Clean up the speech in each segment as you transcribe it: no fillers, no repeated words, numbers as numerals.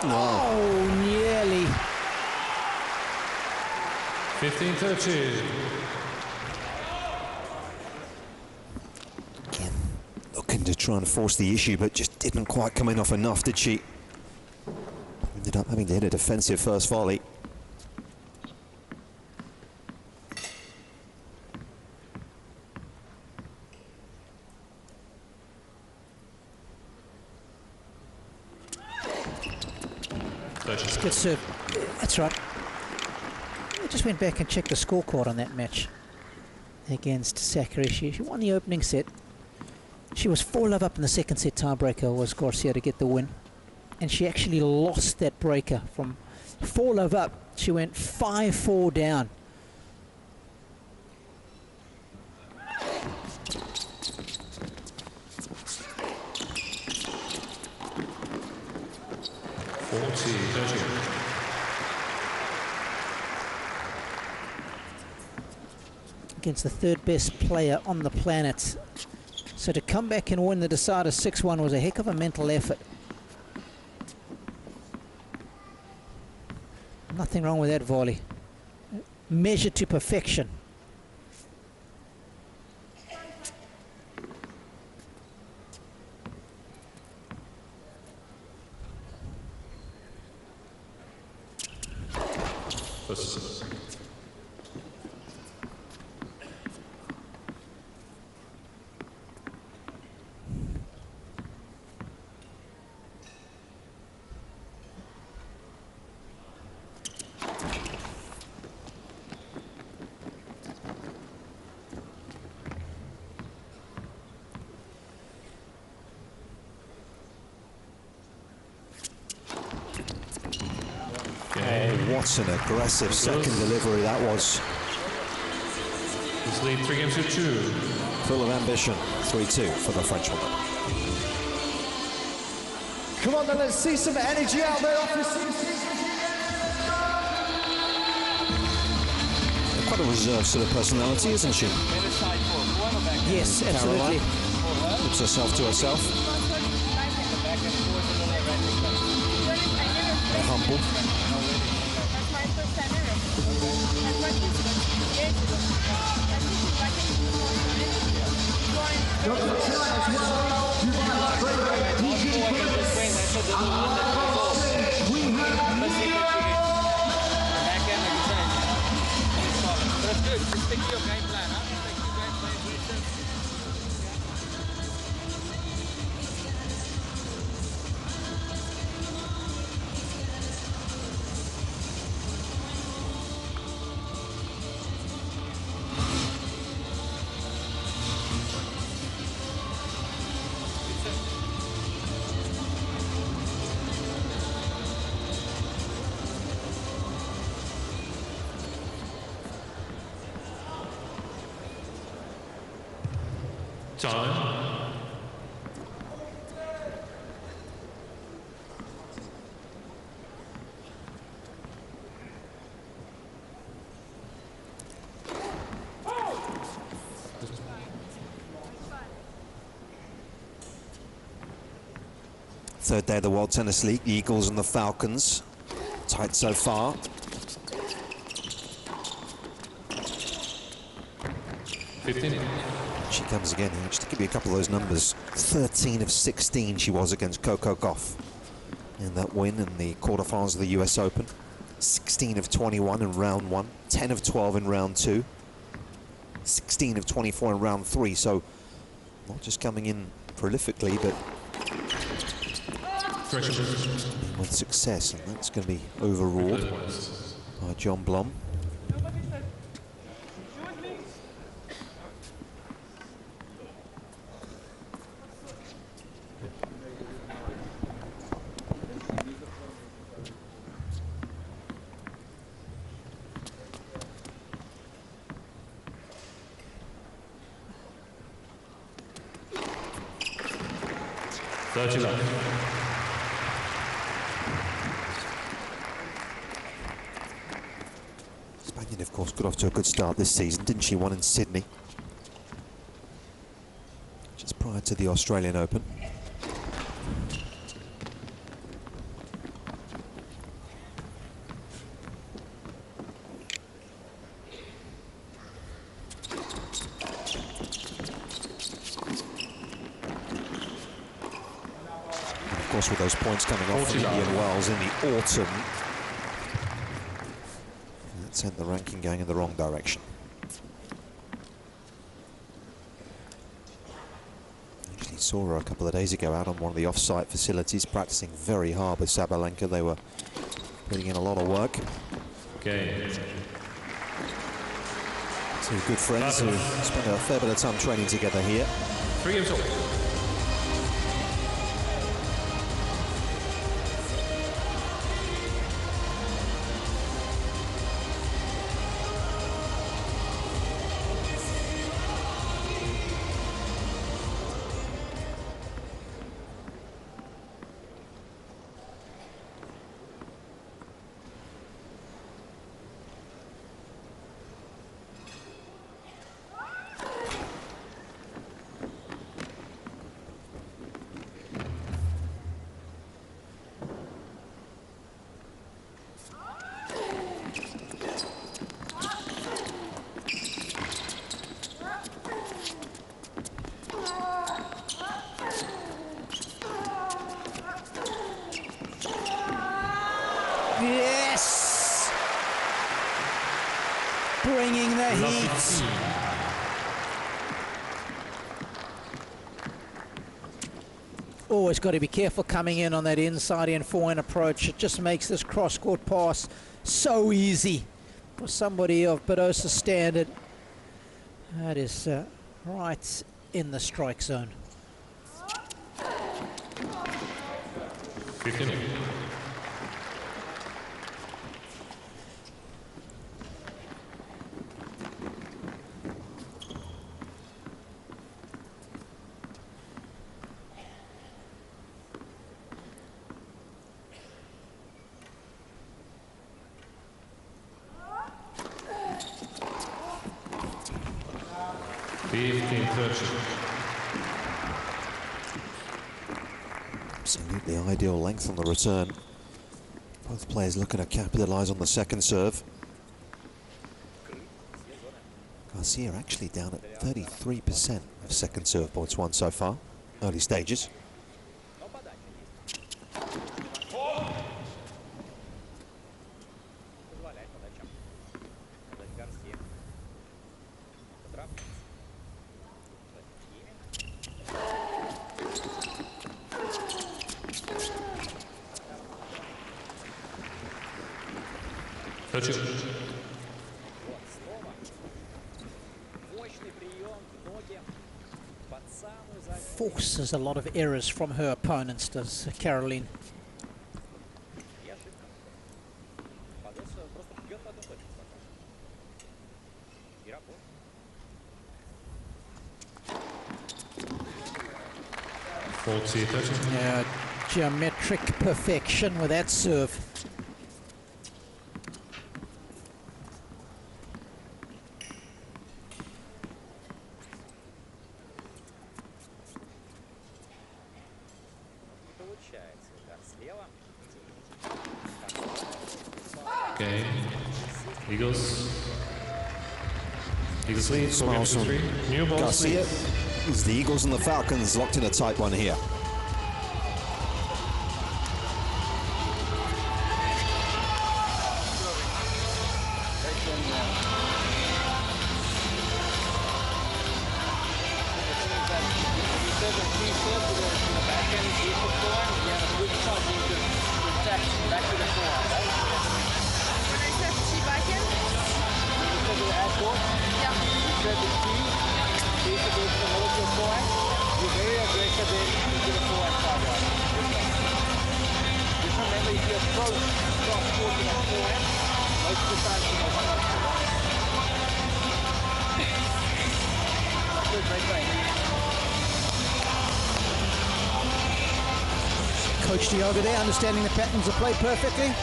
Oh, nearly. 15-13. Again, looking to try and force the issue, but just didn't quite come in off enough, did she? Ended up having to hit a defensive first volley. It's good serve. That's right. I just went back and checked the scorecard on that match against Sakarishi. She won the opening set. She was 4-love up in the second set. Tiebreaker was Garcia to get the win. And she actually lost that breaker from 4-love up. She went 5-4 down. Against the third best player on the planet. So to come back and win the decider 6-1 was a heck of a mental effort. Nothing wrong with that volley. Measured to perfection. What an aggressive second delivery that was. This lead 3-2. Full of ambition. 3-2 for the Frenchwoman. Come on then, let's see some energy out there. Quite a reserved sort of personality, isn't she? Yes, absolutely. Keeps herself to herself. Humble. Time. Third day of the World Tennis League, the Eagles and the Falcons. Tight so far. She comes again here, just to give you a couple of those numbers. 13 of 16 she was against Coco Gauff in that win in the quarterfinals of the US Open. 16 of 21 in round 1, 10 of 12 in round 2, 16 of 24 in round 3, so not just coming in prolifically, but with success, and that's going to be overruled by John Blom. Spaniard, of course, got off to a good start this season, didn't she? Won in Sydney, just prior to the Australian Open. course, with those points coming off from Indian Wells in the autumn, that sent the ranking going in the wrong direction. Actually saw her a couple of days ago out on one of the off-site facilities, practicing very hard with Sabalenka. They were putting in a lot of work. Okay. Two good friends who spent a fair bit of time training together here. 3 games all. Yes! Bringing the heat. Always got to be careful coming in on that inside in forehand approach. It just makes this cross-court pass so easy for somebody of Badosa's standard. That is right in the strike zone. 15. Absolutely ideal length on the return. Both players looking to capitalise on the second serve. Garcia actually down at 33% of second serve points won so far, early stages. Forces a lot of errors from her opponents, does Caroline. Yeah, geometric perfection with that serve. Okay. Eagles. Eagles lead, 4 games to 3. New ball. Garcia. It's the Eagles and the Falcons locked in a tight one here. Coach Diogo there, understanding the patterns of play perfectly.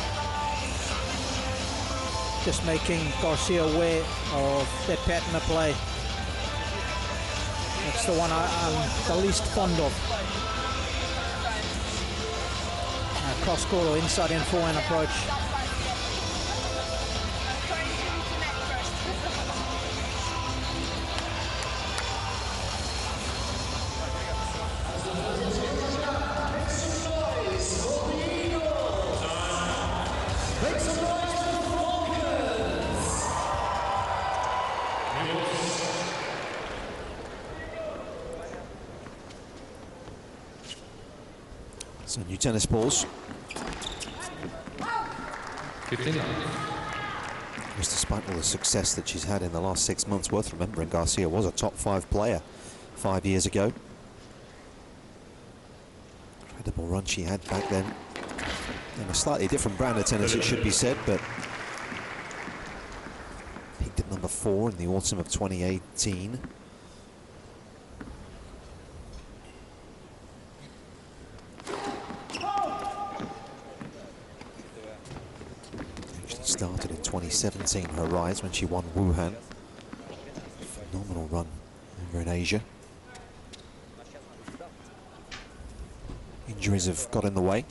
Just making Garcia aware of that pattern of play. That's the one I'm the least fond of. Cross-court or inside in forehand approach. So new tennis balls. 15 love. Just despite all the success that she's had in the last 6 months, worth remembering Garcia was a top 5 player 5 years ago. Incredible run she had back then. And a slightly different brand of tennis, it should be said, but peaked at number 4 in the autumn of 2018. She started in 2017, her rise, when she won Wuhan. Phenomenal run over in Asia. Injuries have got in the way.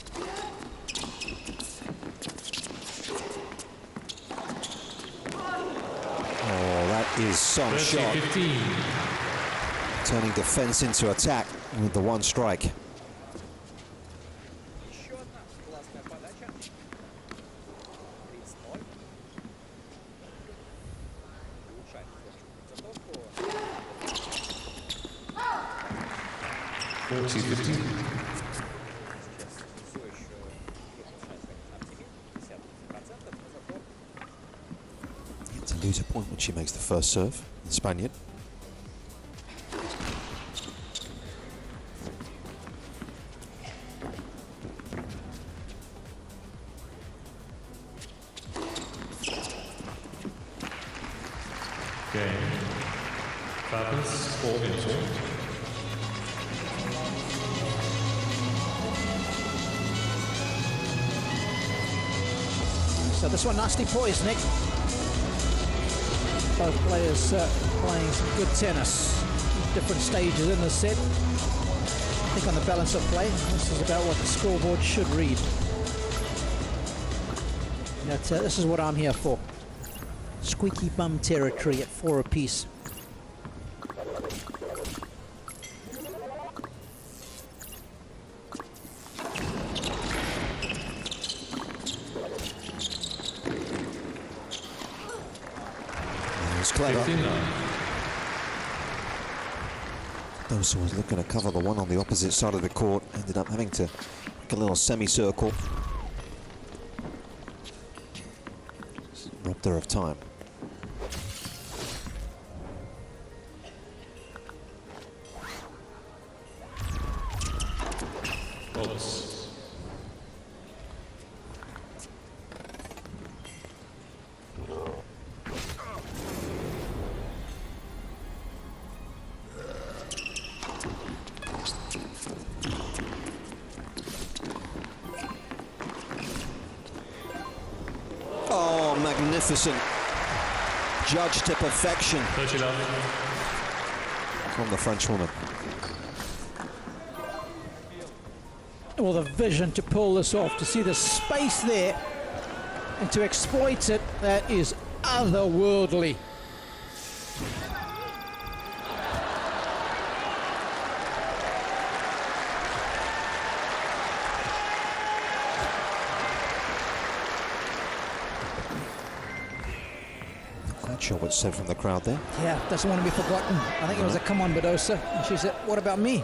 Oh, that is some shot. 15. Turning defense into attack with the one strike. Yet to lose a point when she makes the first serve, the Spaniard. Okay. Fabulous. 4 games all. So this one, nasty poise, Nick. Both players playing some good tennis. Different stages in the set. I think on the balance of play, this is about what the scoreboard should read. But, this is what I'm here for. Squeaky bum territory at 4 apiece. Clever. 15 love. Badosa was looking to cover the one on the opposite side of the court. Ended up having to make a little semicircle. Robbed her of time. Bolts. Oh, magnificent. Judged to perfection 30 love. from the Frenchwoman. Well, the vision to pull this off, to see the space there and to exploit it, that is otherworldly. Not sure what's said from the crowd there. Yeah, doesn't want to be forgotten. I think it was a come on, Badosa. And she said, what about me?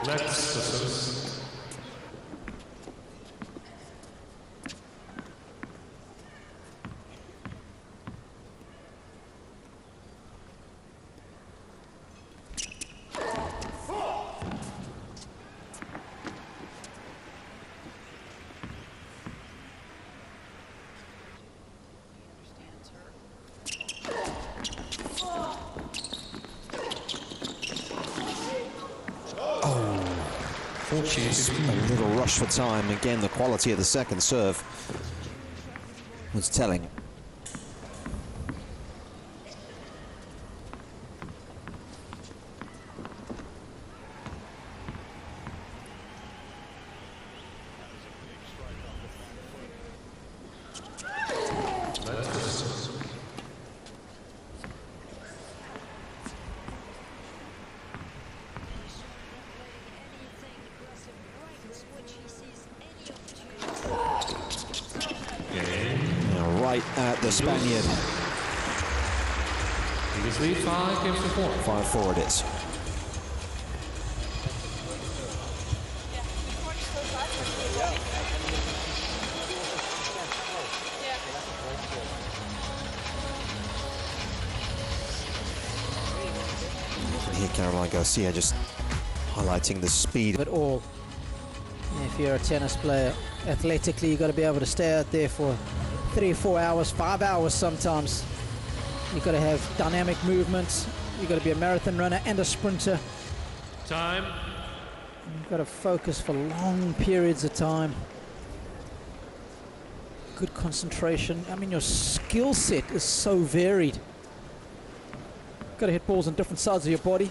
Let's the service. A little rush for time. Again, the quality of the second serve was telling. Right at the Spaniard. Biggest lead, 5 games to 4. 5-4 it is. Here, Caroline Garcia just highlighting the speed. At all. If you're a tennis player, athletically, you've got to be able to stay out there for 3 or 4 hours, 5 hours sometimes. You've got to have dynamic movements. You've got to be a marathon runner and a sprinter. Time. You've got to focus for long periods of time. Good concentration. I mean, your skill set is so varied. You've got to hit balls on different sides of your body.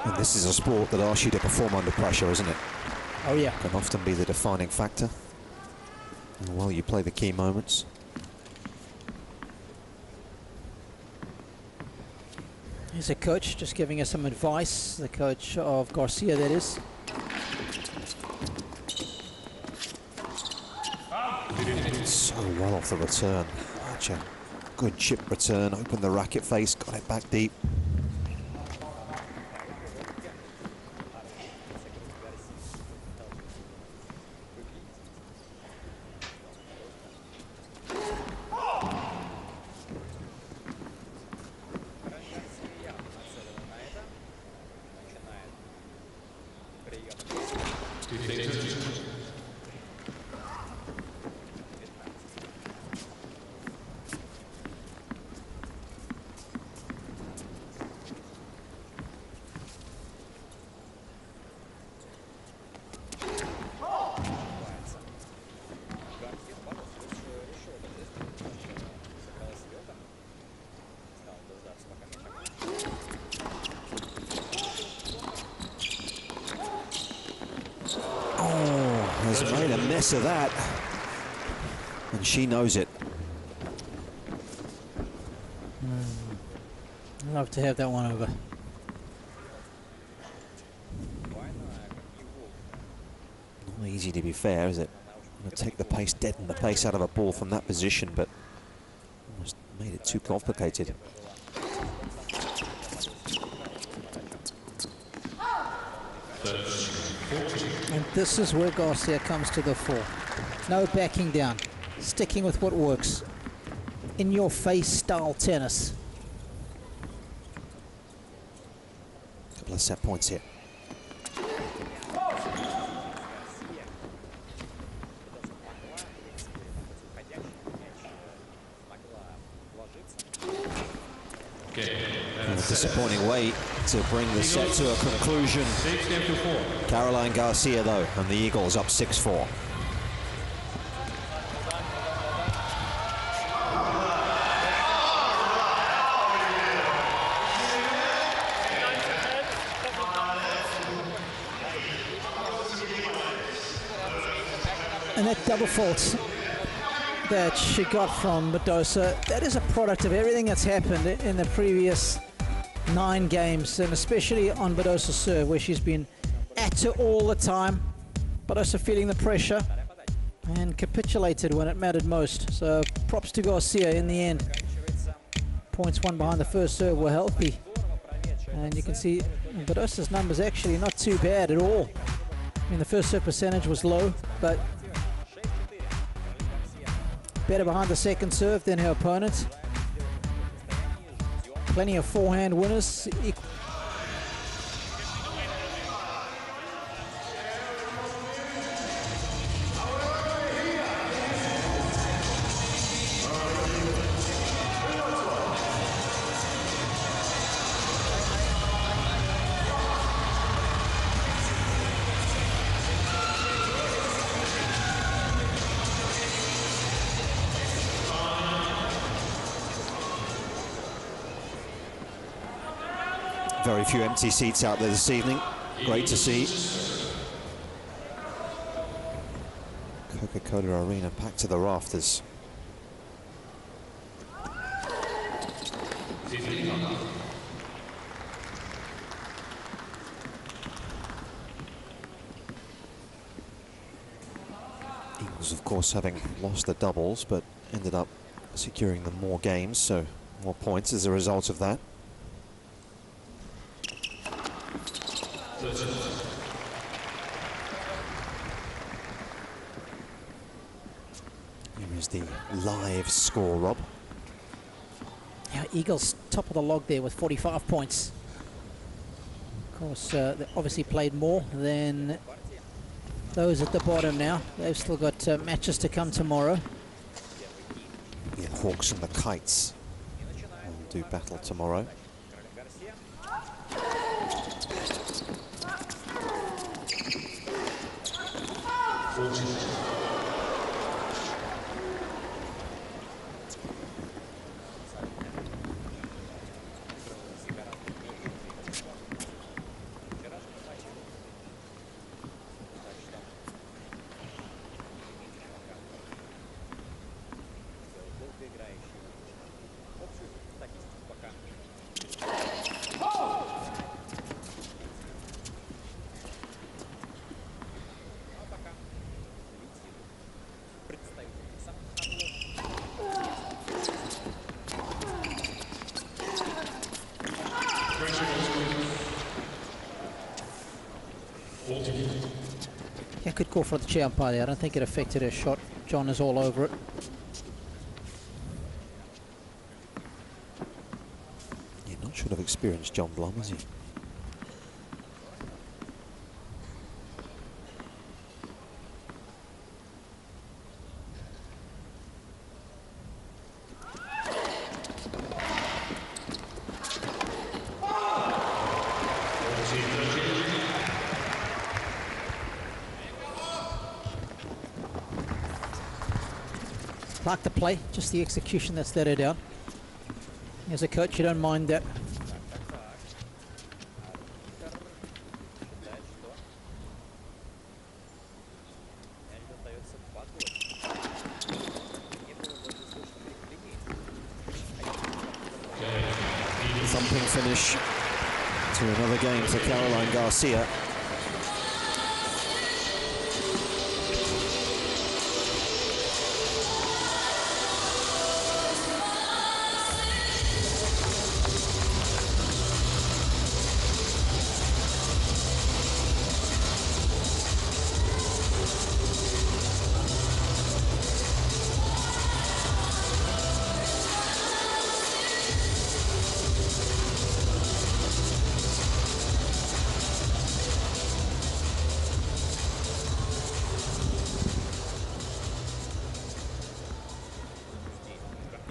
And this is a sport that asks you to perform under pressure, isn't it? Oh yeah. Can often be the defining factor. And while you play the key moments. Here's a coach just giving us some advice. The coach of Garcia, that is. So well off the return. Such a good chip return. Opened the racket face, got it back deep. Has made a mess of that, and she knows it. I'd love to have that one over. Not easy, to be fair, is it? Gonna take the pace, deaden the pace out of a ball from that position, but almost made it too complicated. And this is where Garcia comes to the fore. No backing down. Sticking with what works. In your face style tennis. Couple of set points here. And a disappointing way to bring the set to a conclusion. Caroline Garcia, though, and the Eagles up 6-4. And that double fault that she got from Badosa, that is a product of everything that's happened in the previous 9 games, and especially on Badosa's serve, where she's been at her all the time. Badosa feeling the pressure and capitulated when it mattered most. So props to Garcia in the end. Points won behind the first serve were healthy. And you can see Badosa's numbers actually not too bad at all. I mean, the first serve percentage was low, but better behind the second serve than her opponent. Plenty of forehand winners. Very few empty seats out there this evening. Great to see. Coca-Cola Arena packed to the rafters. Eagles, of course, having lost the doubles, but ended up securing them more games, so more points as a result of that. Here is the live score, Rob. Yeah, Eagles top of the log there with 45 points. Of course, they obviously played more than those at the bottom now. They've still got matches to come tomorrow. The Hawks and the Kites will do battle tomorrow. Yeah, good call for the chair umpire there. I don't think it affected her shot. John is all over it. You're not sure of experience, John Blum, is he? Like the play, just the execution that's let her down. As a coach, you don't mind that. Thumping finish to another game for Caroline Garcia.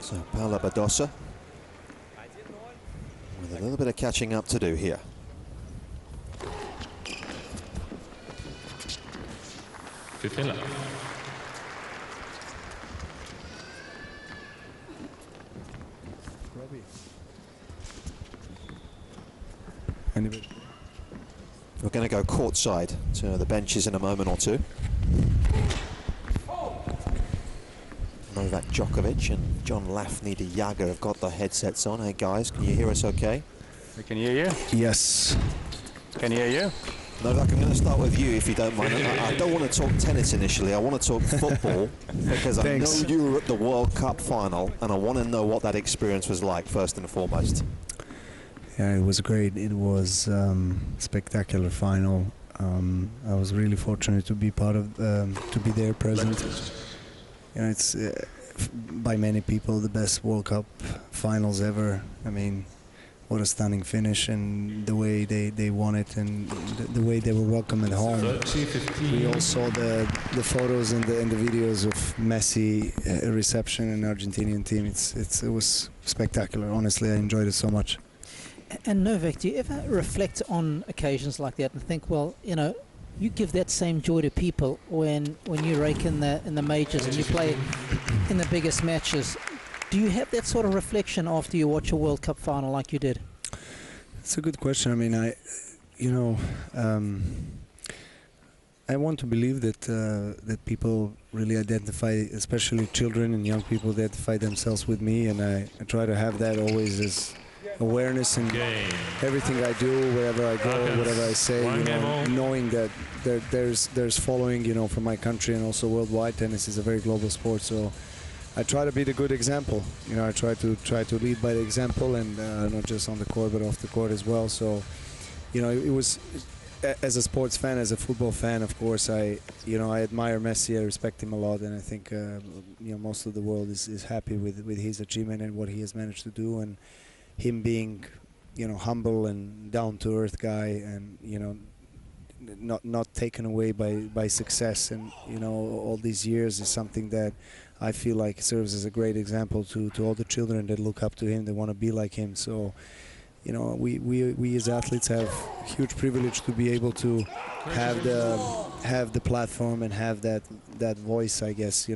So Paula Badosa with a little bit of catching up to do here. Fifteen. We're going to go courtside to the benches in a moment or two. Novak Djokovic and John Lafney Jager have got the headsets on. Hey guys, can you hear us okay? I can hear you. Yes. Can you hear you? Novak, I'm going to start with you if you don't mind. I don't want to talk tennis initially, I want to talk football because I know you were at the World Cup final and I want to know what that experience was like first and foremost. Yeah, it was great. It was spectacular final. I was really fortunate to be part of, to be there present. You know, it's by many people the best World Cup finals ever. I mean, what a stunning finish, and the way they won it, and the way they were welcomed at home. We all saw the photos and the videos of Messi reception in the Argentinian team. It was spectacular. Honestly, I enjoyed it so much. And Novak, do you ever reflect on occasions like that and think, well, you know, you give that same joy to people when you rake in the majors and you play in the biggest matches? Do you have that sort of reflection after you watch a World Cup final like you did? It's a good question. I mean, I want to believe that that people really identify, especially children and young people, identify themselves with me, and I try to have that always as awareness in everything I do, wherever I go, whatever I say. Knowing that there's following, for my country, and also worldwide. Tennis is a very global sport, so I try to be the good example. I try to lead by the example, and not just on the court but off the court as well. So, it was. As a sports fan, as a football fan, of course, I admire Messi. I respect him a lot, and I think most of the world is happy with his achievement and what he has managed to do, and him being, humble and down-to-earth guy, and not taken away by success, and all these years is something that I feel like serves as a great example to all the children that look up to him. They want to be like him. So. We as athletes have huge privilege to be able to have the platform and have that voice. I guess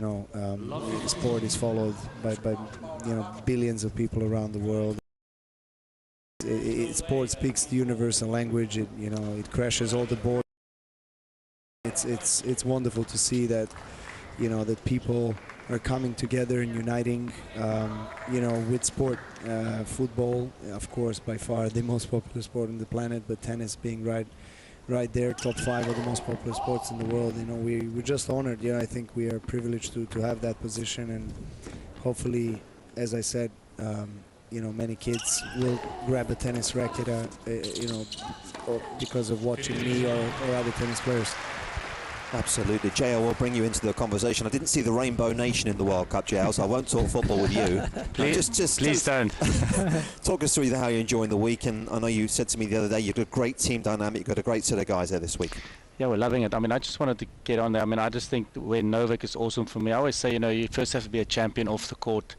sport is followed by billions of people around the world. Sport speaks the universal language. It crashes all the borders. It's wonderful to see that that people are coming together and uniting, with sport. Football, of course, by far the most popular sport on the planet, but tennis being right there, top 5 of the most popular sports in the world. We're just honored. I think we are privileged to have that position, and hopefully, as I said, many kids will grab a tennis racket, or because of watching me or other tennis players. Absolutely. JL will bring you into the conversation. I didn't see the Rainbow Nation in the World Cup, JL, so I won't talk football with you. Please don't. Talk us through how you're enjoying the week. And I know you said to me the other day you've got a great team dynamic, you've got a great set of guys there this week. Yeah, we're loving it. I mean, I just wanted to get on there. I mean, I just think where Novak is awesome for me. I always say, you first have to be a champion off the court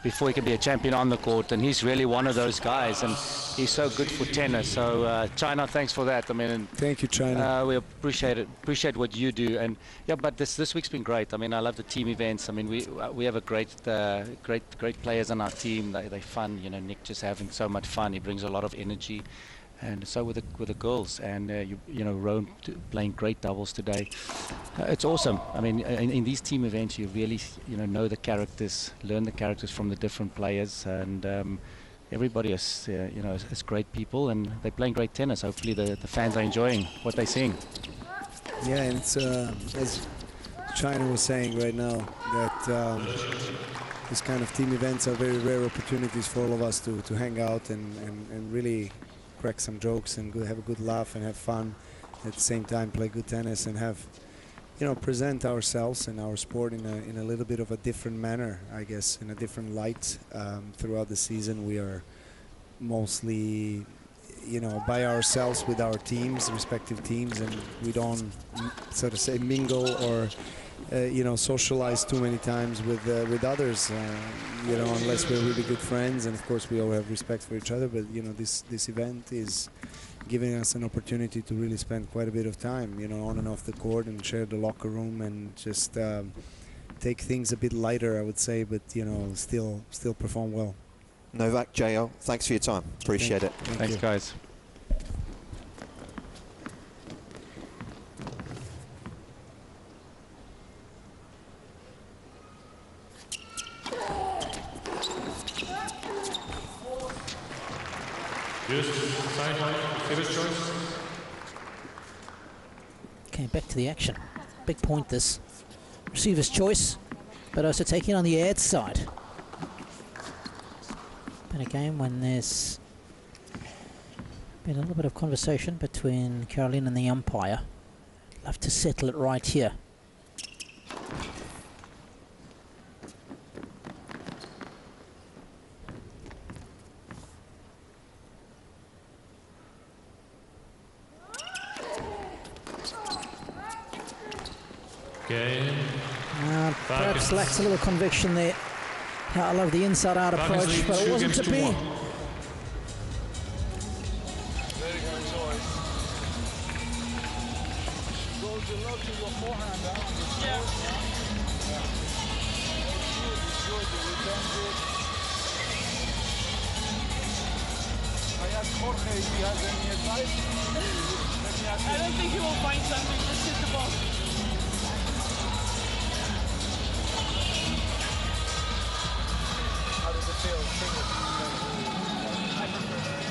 before you can be a champion on the court, and he's really one of those guys, and he's so good for tennis. So China, thanks for that. I mean, thank you, China. We appreciate what you do, and yeah, but this week's been great. I mean, I love the team events. I mean, we have a great players on our team. They're fun. Nick just having so much fun. He brings a lot of energy. And so with the girls, and Rome playing great doubles today. It's awesome. I mean, in these team events, you really know the characters, learn the characters from the different players, and everybody is is great people, and they're playing great tennis. Hopefully, the fans are enjoying what they're seeing. Yeah, and it's as China was saying right now that this kind of team events are very rare opportunities for all of us to hang out and really crack some jokes and have a good laugh and have fun, at the same time play good tennis and have present ourselves and our sport in a little bit of a different manner, I guess, in a different light. Throughout the season we are mostly by ourselves with our respective teams, and we don't so to say mingle or socialize too many times with others, unless we're really good friends, and of course we all have respect for each other. But this event is giving us an opportunity to really spend quite a bit of time, on and off the court, and share the locker room, and just take things a bit lighter, I would say, but still perform well. Novak, JL, thanks for your time. Appreciate it. Thanks, guys. Okay, back to the action. Big point this. Receiver's choice, but also taking on the ad side. Been a game when there's been a little bit of conversation between Caroline and the umpire. Love to settle it right here. Perhaps lacks a little conviction there. I love the inside-out approach, but it wasn't to be. Jorge if he has any advice. I don't think he will find something. Just hit the ball. How does it feel? I prefer it.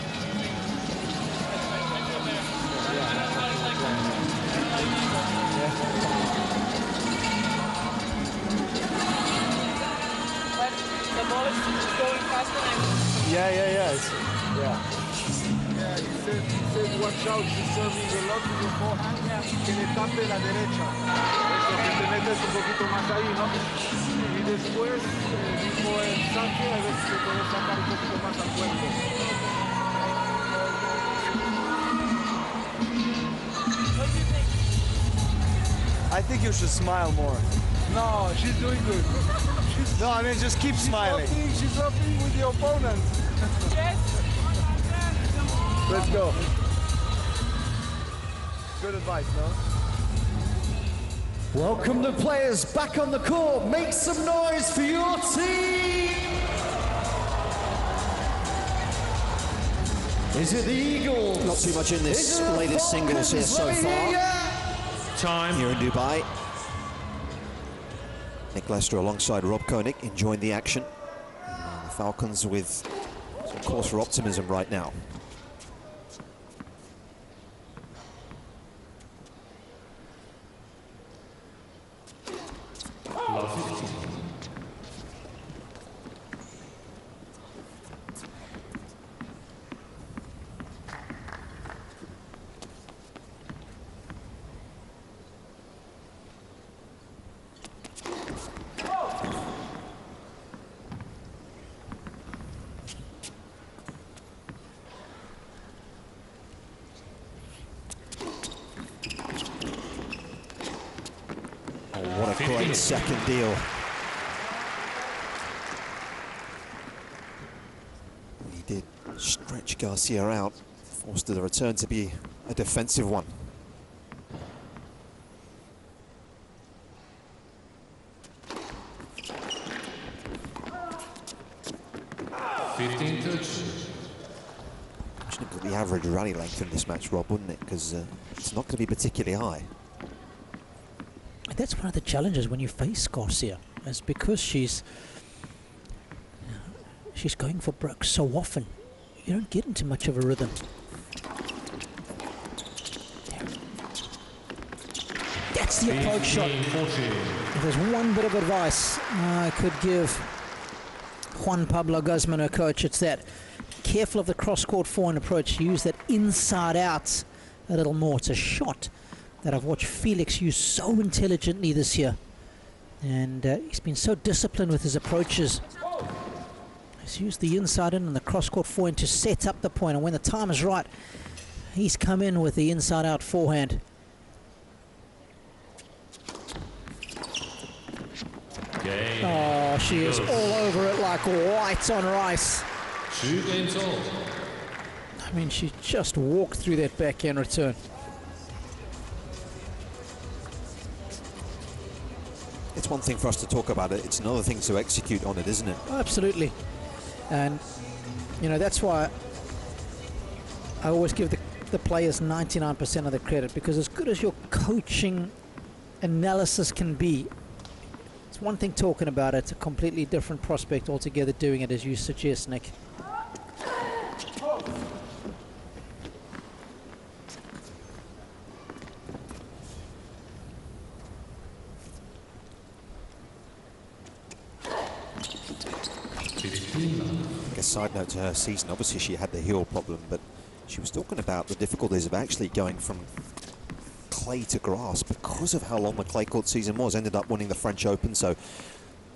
I feel better. I don't like that. I don't like But the ball is going faster than Yeah. Yeah, he said watch out, she's serving a lot with your forehand, que le tape la derecha. Eso, que te metes un poquito más ahí, ¿no? Y después, dijo el saque, a ver si te puedes sacar un poquito más al cuerpo. What do you think? I think you should smile more. No, she's doing good. No, I mean just keep smiling. She's opening with the opponent. Yes. Let's go. Good advice, no? Welcome the players back on the court. Make some noise for your team. Is it the Eagles? Not too much in this latest singles here so far. Time. Here in Dubai. Nick Lester alongside Rob Koenig enjoying the action. And the Falcons with some cause for optimism right now. What a great second deal. He did stretch Garcia out, forced the return to be a defensive one. The average rally length in this match, Rob, wouldn't it? Because it's not going to be particularly high. That's one of the challenges when you face Garcia, is because she's going for broke so often, you don't get into much of a rhythm. That's the approach shot. If there's one bit of advice I could give Juan Pablo Guzman, her coach, it's that careful of the cross-court forehand approach. Use that inside out a little more. It's a shot that I've watched Felix use so intelligently this year, and he's been so disciplined with his approaches. He's used the inside in and the cross-court forehand to set up the point, and when the time is right, he's come in with the inside-out forehand. Oh, she is all over it like white on rice. 2 games all. I mean, she just walked through that backhand return. It's one thing for us to talk about it, it's another thing to execute on it, isn't it? Absolutely. And, you know, that's why I always give the players 99% of the credit, because as good as your coaching analysis can be, it's one thing talking about it, it's a completely different prospect altogether doing it, as you suggest, Nick. A side note to her season, obviously she had the heel problem, but she was talking about the difficulties of actually going from clay to grass because of how long the clay court season was. Ended up winning the French Open, so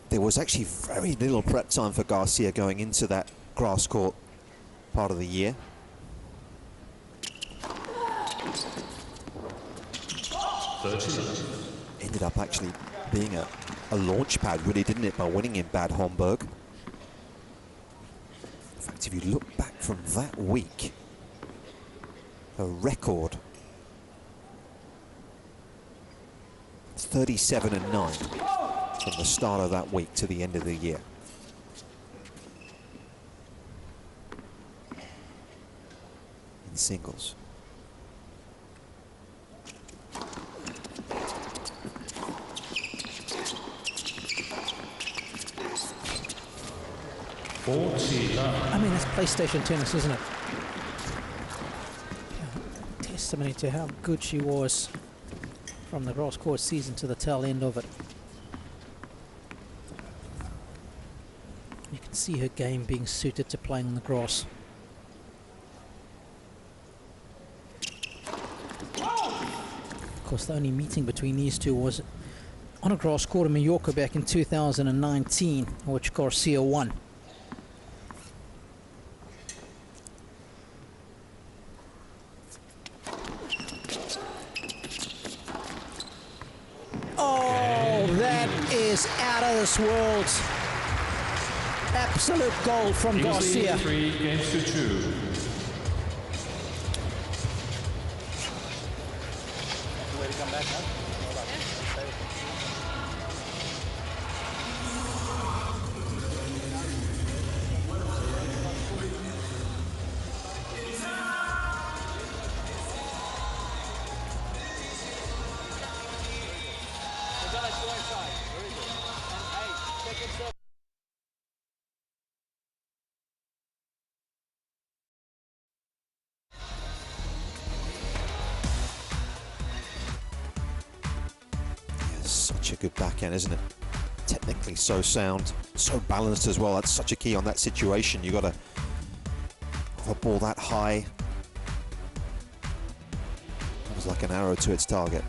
there was actually very little prep time for Garcia going into that grass court part of the year. Ended up actually being a launch pad, really, didn't it, by winning in Bad Homburg. In fact, if you look back from that week, a record 37-9 from the start of that week to the end of the year. in singles. I mean, that's PlayStation tennis, isn't it? Testimony to how good she was from the grass court season to the tail end of it. You can see her game being suited to playing on the grass. Of course, the only meeting between these two was on a grass court in Mallorca back in 2019, which Garcia won. Oh, that is out of this world. Absolute gold from Garcia. 3 games to 2. Such a good backhand, isn't it? Technically so sound, so balanced as well. That's such a key on that situation. You got to have a ball that high. It was like an arrow to its target.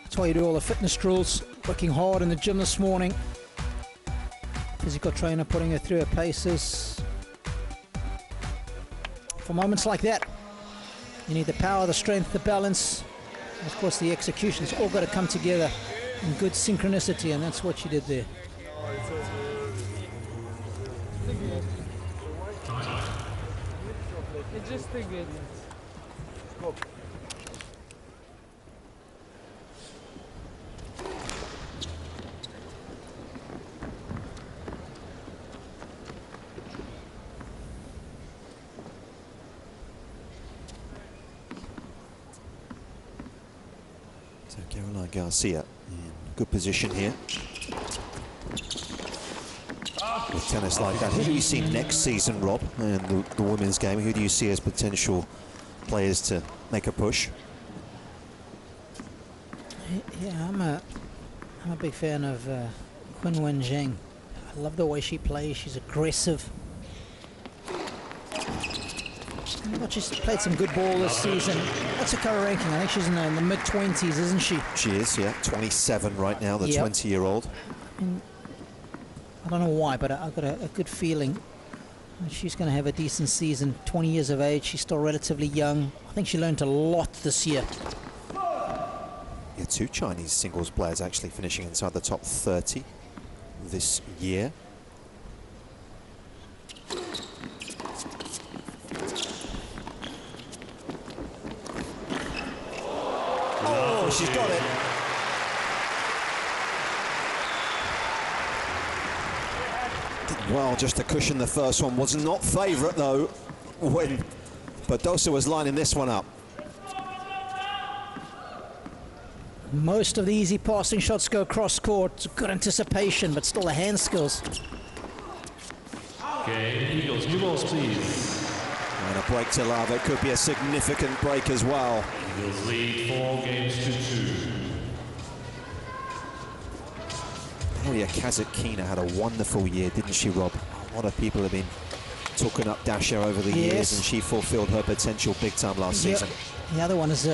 That's why you do all the fitness drills. Working hard in the gym this morning. Physical trainer putting her through her paces. For moments like that, you need the power, the strength, the balance. Of course, the execution's all got to come together in good synchronicity, and that's what she did there. Just a good. Garcia in good position here. With tennis like that, who do you see next season, Rob, in the women's game? Who do you see as potential players to make a push? Yeah, I'm a big fan of Qin Wenjing. I love the way she plays. She's aggressive. But she's played some good ball this season. What's her current ranking? I think she's in the mid-20s, isn't she? She is, yeah. 27 right now, the 20-year-old. I don't know why, but I've got a good feeling that she's going to have a decent season. 20 years of age, she's still relatively young. I think she learned a lot this year. Yeah, 2 Chinese singles players actually finishing inside the top 30 this year. Oh, she's got it. Did well just to cushion the first one. Was not favourite though when Badosa was lining this one up. Most of the easy passing shots go cross court. Good anticipation, but still the hand skills. Okay, Eagles, new balls, please. And a break to love. It could be a significant break as well. Eagles lead 4 games to 2. Maria Kazakina had a wonderful year, didn't she, Rob? A lot of people have been talking up Dasha over the years, and she fulfilled her potential big time last season. The other one is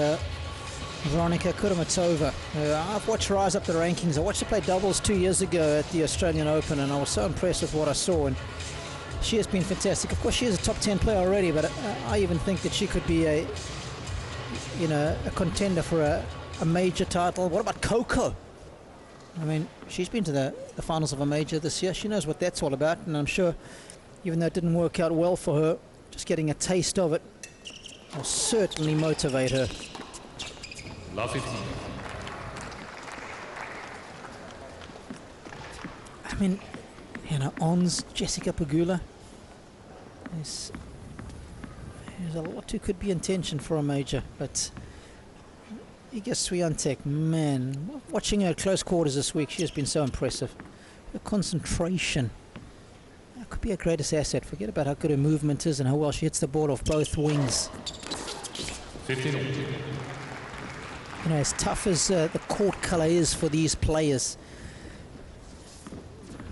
Veronika Kudermetova. I've watched her rise up the rankings. I watched her play doubles 2 years ago at the Australian Open, and I was so impressed with what I saw. And she has been fantastic. Of course, she is a top 10 player already, but I even think that she could be a contender for a major title. What about Coco? I mean, she's been to the finals of a major this year. She knows what that's all about, and I'm sure, even though it didn't work out well for her, just getting a taste of it will certainly motivate her. Love 15. I mean, Ons, Jessica Pegula, There's a lot who could be in tension for a major, but Iga Swiatek, man, watching her at close quarters this week, she has been so impressive. Her concentration, that could be her greatest asset. Forget about how good her movement is and how well she hits the ball off both wings. 15. You know, as tough as the court colour is for these players,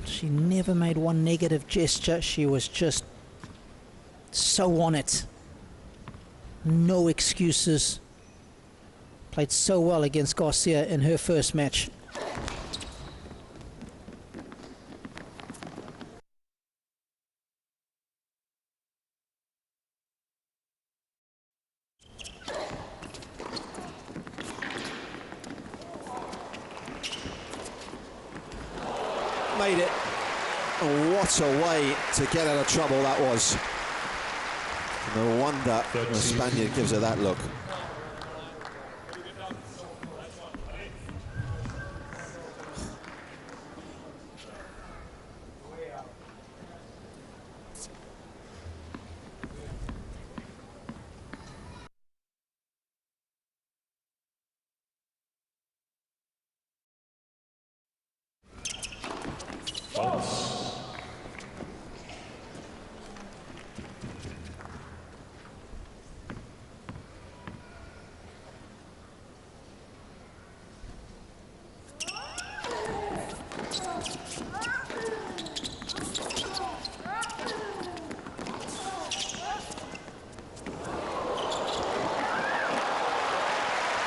she never made one negative gesture. She was just so on it. No excuses. Played so well against Garcia in her first match. Made it. Oh, what a way to get out of trouble that was. No wonder the Spaniard gives her that look.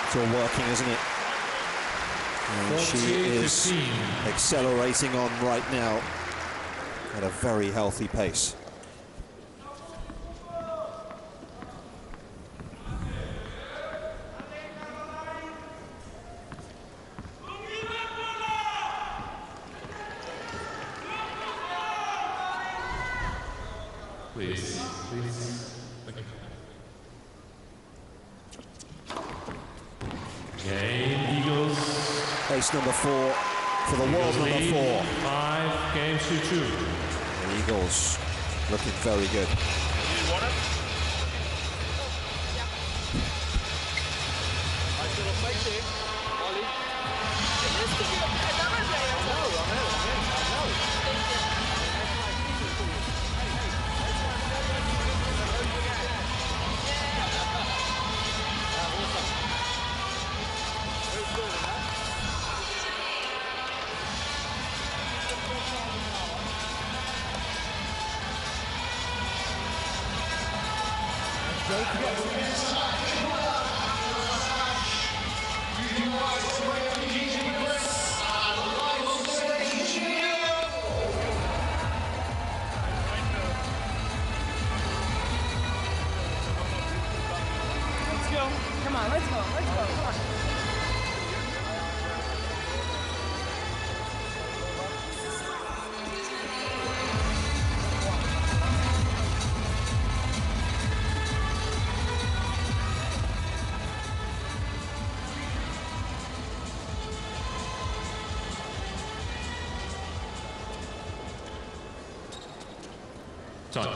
It's all working, isn't it? And she is accelerating on right now at a very healthy pace. Please. Game Eagles. Place number 4 for the world number 4. 5 games to 2. The Eagles looking very good. Time.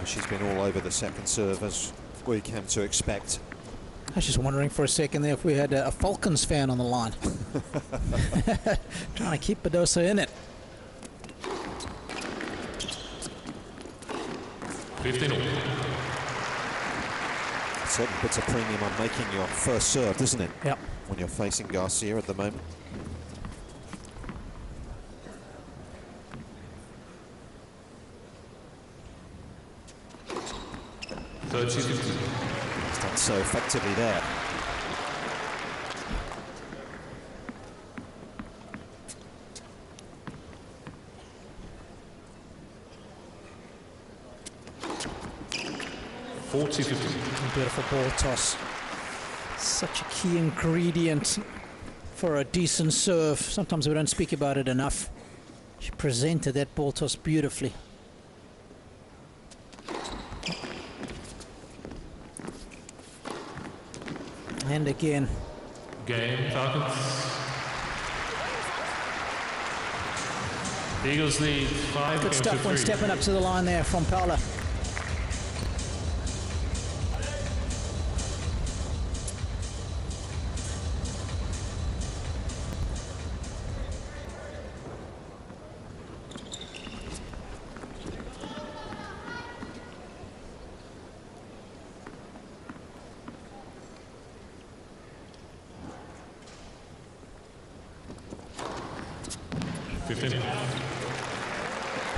She's been all over the second serve, as we came to expect. I was just wondering for a second there if we had a Falcons fan on the line. Trying to keep Badosa in it. 15. Certainly puts a premium on making your first serve, doesn't it? Yep. When you're facing Garcia at the moment. He's done so effectively there. Beautiful ball toss. Such a key ingredient for a decent serve. Sometimes we don't speak about it enough. She presented that ball toss beautifully. And again. Game, Falcons. Eagles lead 5 Good stuff when stepping up to the line there from Paula.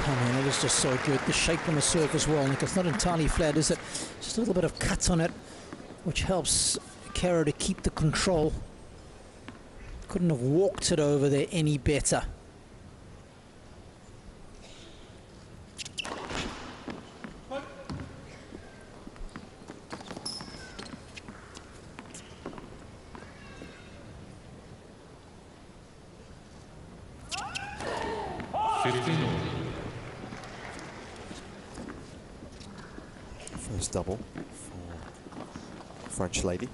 Oh man, it is just so good. The shape on the serve as well, Nick. It's not entirely flat, is it? Just a little bit of cut on it, which helps Kara to keep the control. Couldn't have walked it over there any better. First double for French lady.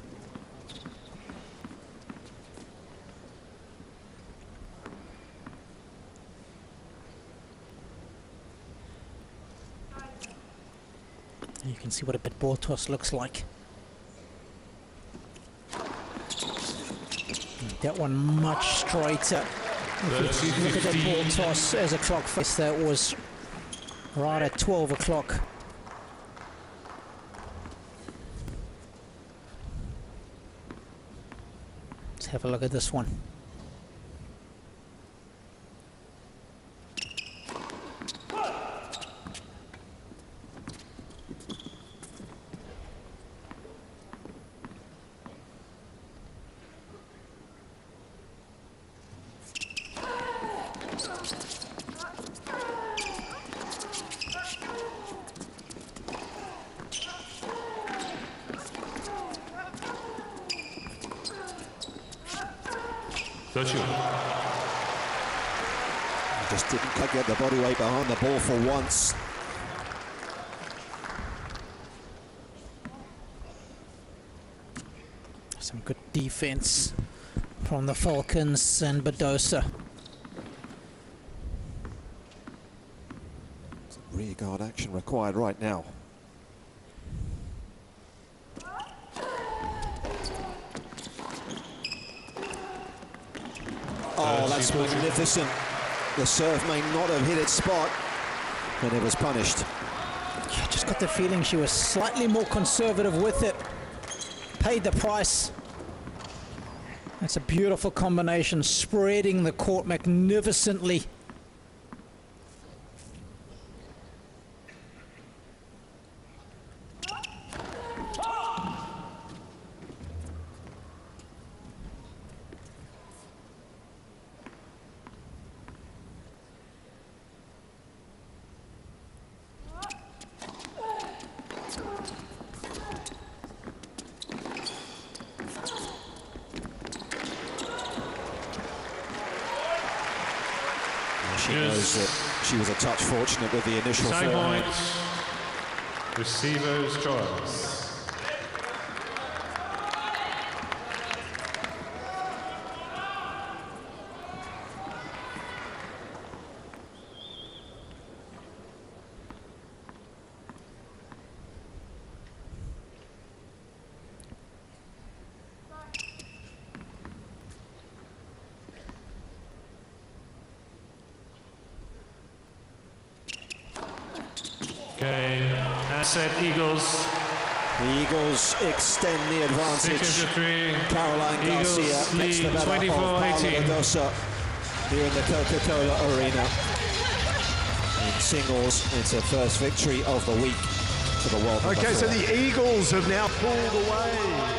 And you can see what a bit ball toss looks like. That one much straighter. If you look at that ball toss as a clock face, that was right at 12 o'clock. Let's have a look at this one. Just didn't quite get the body weight behind the ball for once. Some good defense from the Falcons and Badosa. Some rear guard action required right now. Oh, that's magnificent. The serve may not have hit its spot, but it was punished. I just got the feeling she was slightly more conservative with it. Paid the price. That's a beautiful combination, spreading the court magnificently. She knows that she was a touch fortunate with the initial Side forehand. point, receiver's choice. Okay, asset Eagles. The Eagles extend the advantage. Caroline Garcia gets the better of Paula Badosa here in the Coca-Cola Arena. In singles, it's a first victory of the week for the world. Okay, so the Eagles have now pulled away.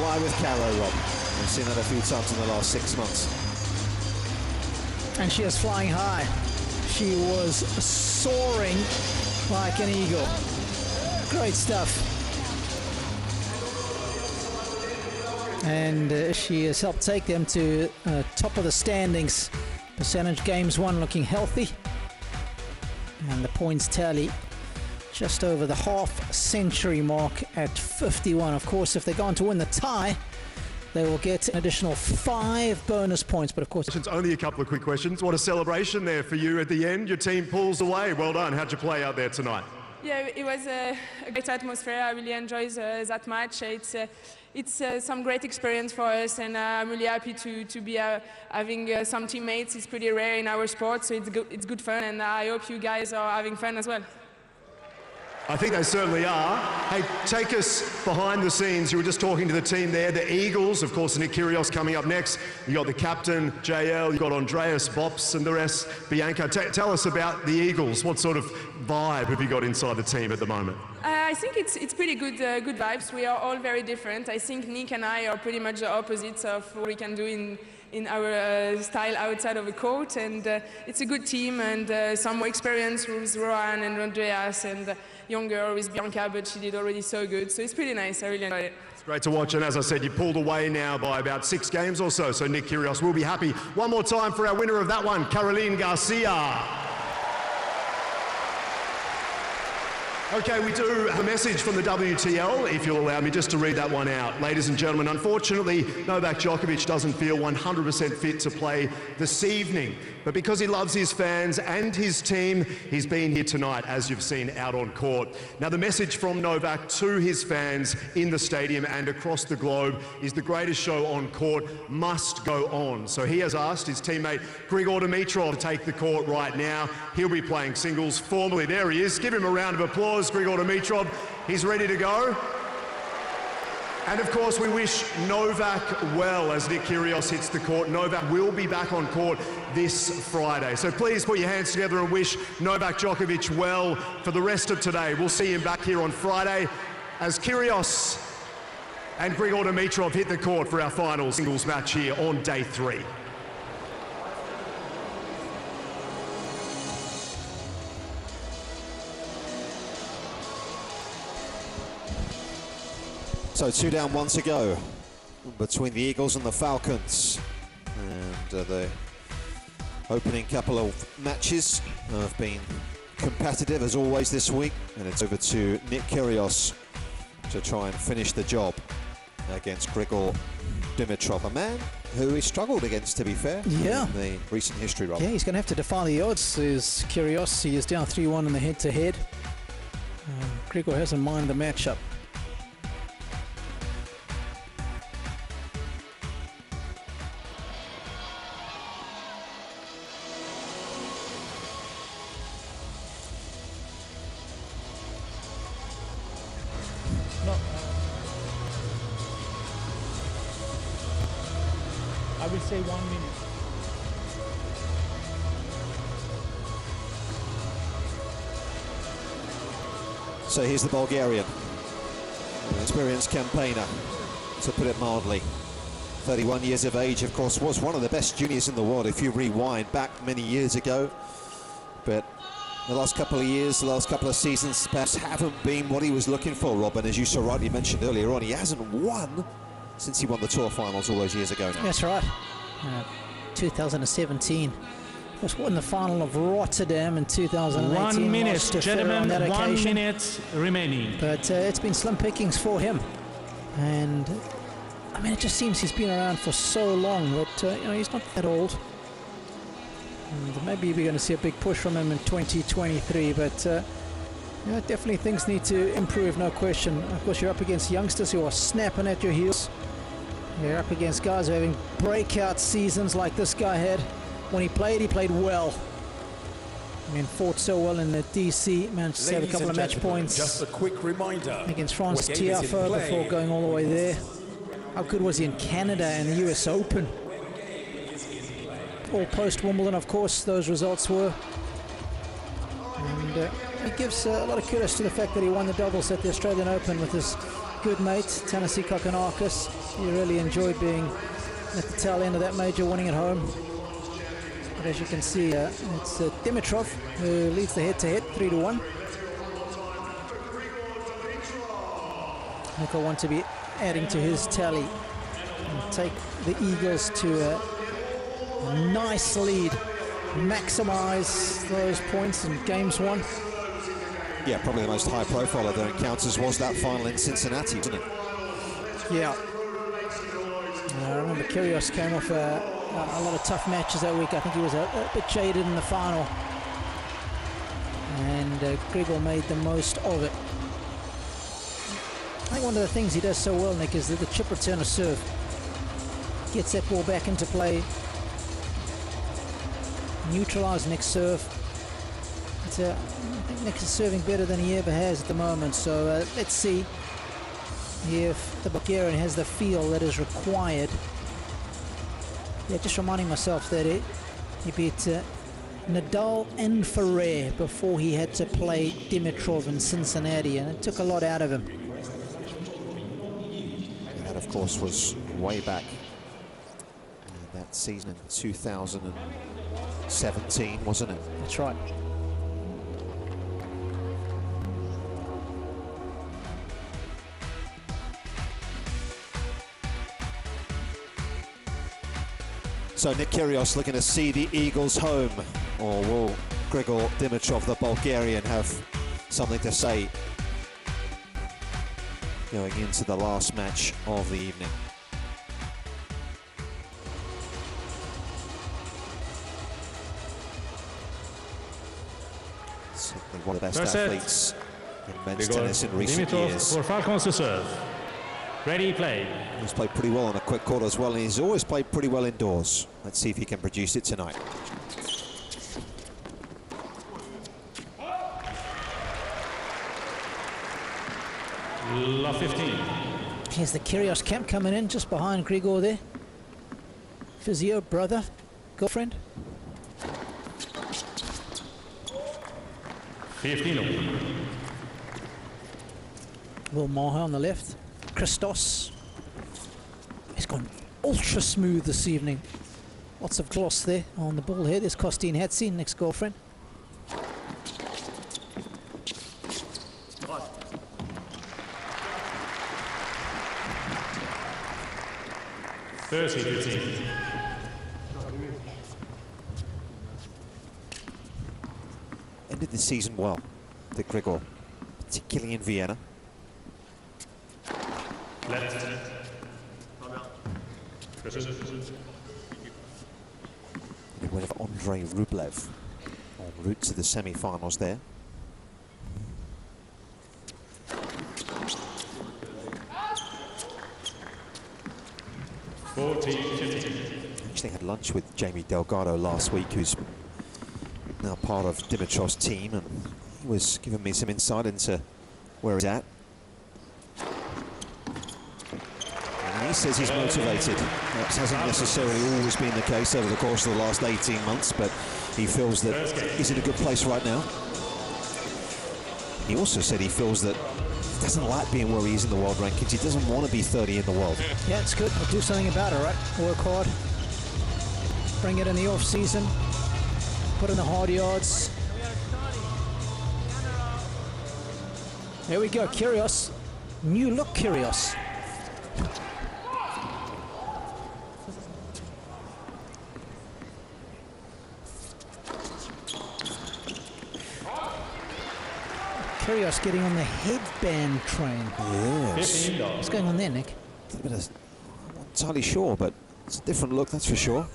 fly with Caro, Rob. We've seen that a few times in the last 6 months. And she is flying high. She was soaring like an eagle. Great stuff. And she has helped take them to top of the standings. Percentage games won looking healthy. And the points tally just over the half-century mark at 51. Of course, if they go on to win the tie, they will get an additional 5 bonus points. But of course, it's only a couple of quick questions. What a celebration there for you at the end. Your team pulls away. Well done. How'd you play out there tonight? Yeah, it was a great atmosphere. I really enjoyed that match. It's some great experience for us, and I'm really happy to be having some teammates. It's pretty rare in our sport, so it's good fun, and I hope you guys are having fun as well. I think they certainly are. Hey, take us behind the scenes. You were just talking to the team there. The Eagles, of course, Nick Kyrgios coming up next. You got the captain, JL, you got Andreas, Bops, and the rest, Bianca. Tell us about the Eagles. What sort of vibe have you got inside the team at the moment? I think it's pretty good vibes. We are all very different. I think Nick and I are pretty much the opposites of what we can do in our style outside of the court, and it's a good team, and some more experience with Rohan and Andreas, and younger with Bianca, but she did already so good, so it's pretty nice. I really enjoyed it. It's great to watch, and as I said, you pulled away now by about 6 games or so Nick Kyrgios will be happy. One more time for our winner of that one, Caroline Garcia. Okay, we do have a message from the WTL, if you'll allow me just to read that one out. Ladies and gentlemen, unfortunately, Novak Djokovic doesn't feel 100% fit to play this evening. But because he loves his fans and his team, he's been here tonight, as you've seen out on court. Now, the message from Novak to his fans in the stadium and across the globe is the greatest show on court must go on. So he has asked his teammate Grigor Dimitrov to take the court right now. He'll be playing singles formally. There he is. Give him a round of applause. Grigor Dimitrov, he's ready to go. And of course, we wish Novak well as Nick Kyrgios hits the court. Novak will be back on court this Friday. So please put your hands together and wish Novak Djokovic well for the rest of today. We'll see him back here on Friday as Kyrgios and Grigor Dimitrov hit the court for our final singles match here on day 3. So 2 down, 1 to go between the Eagles and the Falcons. And the opening couple of matches have been competitive as always this week. And it's over to Nick Kyrgios to try and finish the job against Grigor Dimitrov, a man who he struggled against, to be fair, yeah, in the recent history, Rob. Yeah, he's going to have to defy the odds. Is Kyrgios. He is down 3-1 in the head-to-head. Grigor hasn't minded the matchup. I will say 1 minute. So here's the Bulgarian, an experienced campaigner, to put it mildly. 31 years of age, of course, was one of the best juniors in the world if you rewind back many years ago. But the last couple of years, the last couple of seasons, perhaps haven't been what he was looking for, Rob. And as you so rightly mentioned earlier on, he hasn't won since he won the Tour Finals all those years ago now. That's right. 2017. Was won the final of Rotterdam in 2018. 1 minute, gentlemen, 1 minute remaining. But it's been slim pickings for him. And, I mean, it just seems he's been around for so long, but, you know, he's not that old. And maybe we're going to see a big push from him in 2023, but, you know, definitely things need to improve, no question. Of course, you're up against youngsters who are snapping at your heels. You're up against guys who are having breakout seasons like this guy had. When he played well. I mean, fought so well in the DC, managed to save a couple of match points. Just a quick reminder against France Tiafoe before going all the way there. How good was he in Canada and the US Open? All post-Wimbledon, of course, those results were. And he gives a lot of kudos to the fact that he won the doubles at the Australian Open with his good mate, Thanasi Kokonakis. He really enjoyed being at the tail end of that major, winning at home. But as you can see, it's Dimitrov who leads the head-to-head, 3-1. Nick will want to be adding to his tally and take the Eagles to a nice lead, maximize those points in games won. Yeah, probably the most high profile of their encounters was that final in Cincinnati, wasn't it? Yeah. I remember Kyrgios came off a lot of tough matches that week. I think he was a bit jaded in the final. And Grigor made the most of it. I think one of the things he does so well, Nick, is that the chip return of serve. Gets that ball back into play. Neutralise Nick's serve. I think Nick is serving better than he ever has at the moment. So let's see if the Bulgarian has the feel that is required. Yeah, just reminding myself that he beat Nadal and Ferrer before he had to play Dimitrov in Cincinnati, and it took a lot out of him. And that, of course, was way back that season in 2017, wasn't it? That's right. So Nick Kyrgios looking to see the Eagles home, or will Grigor Dimitrov, the Bulgarian, have something to say going into the last match of the evening? Certainly one of the best athletes in men's tennis in recent years. For Falcons to serve. Ready, play. He's played pretty well on a quick court as well, and he's always played pretty well indoors. Let's see if he can produce it tonight. Love 15. Here's the Kyrgios camp coming in just behind Grigor there. Physio, brother, girlfriend. 15. Will Maher on the left. Christos. He's gone ultra smooth this evening. Lots of gloss there on the ball here. There's Kostine Hatzi, next girlfriend. Ended the season well, the Grigor, particularly in Vienna. Left. The win of Andrei Rublev en route to the semi-finals there. Actually had lunch with Jamie Delgado last week, who's now part of Dimitrov's team, and he was giving me some insight into where he's at. And he says he's motivated. That hasn't necessarily always been the case over the course of the last 18 months, but he feels that he's in a good place right now. He also said he feels that he doesn't like being where he is in the world rankings. He doesn't want to be 30 in the world. Yeah, it's good. We'll do something about it, right? Work hard. Bring it in the off-season. Put in the hard yards. There we go, Kyrgios. New look Kyrgios. Kyrgios getting on the headband train. Yes. What's going on there, Nick? I'm not entirely sure, but it's a different look, that's for sure.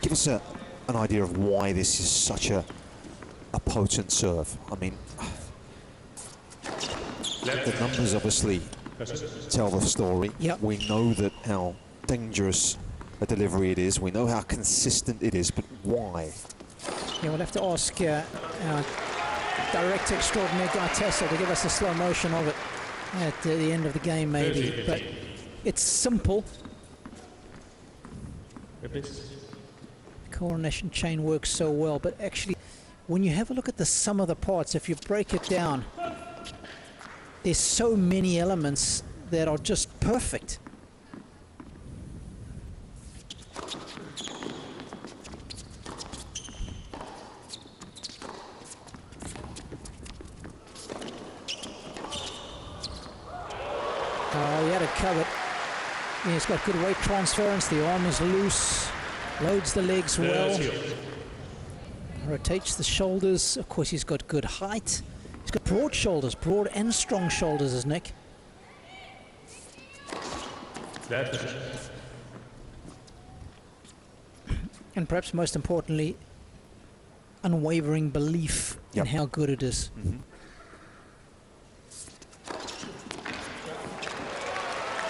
Give us an idea of why this is such a potent serve. I mean, the numbers obviously tell the story. Yep. We know that how dangerous a delivery it is. We know how consistent it is, but why? Yeah, we'll have to ask our director extraordinaire Guy Tassel to give us a slow motion of it at the end of the game, maybe. But it's simple. Coordination chain works so well, but actually, when you have a look at the sum of the parts, if you break it down, there's so many elements that are just perfect. Oh, he had it covered. Yeah, he's got good weight transference. The arm is loose. Loads the legs well. Rotates the shoulders. Of course, he's got good height. He's got broad shoulders, broad and strong shoulders, is Nick. And perhaps most importantly, unwavering belief in how good it is.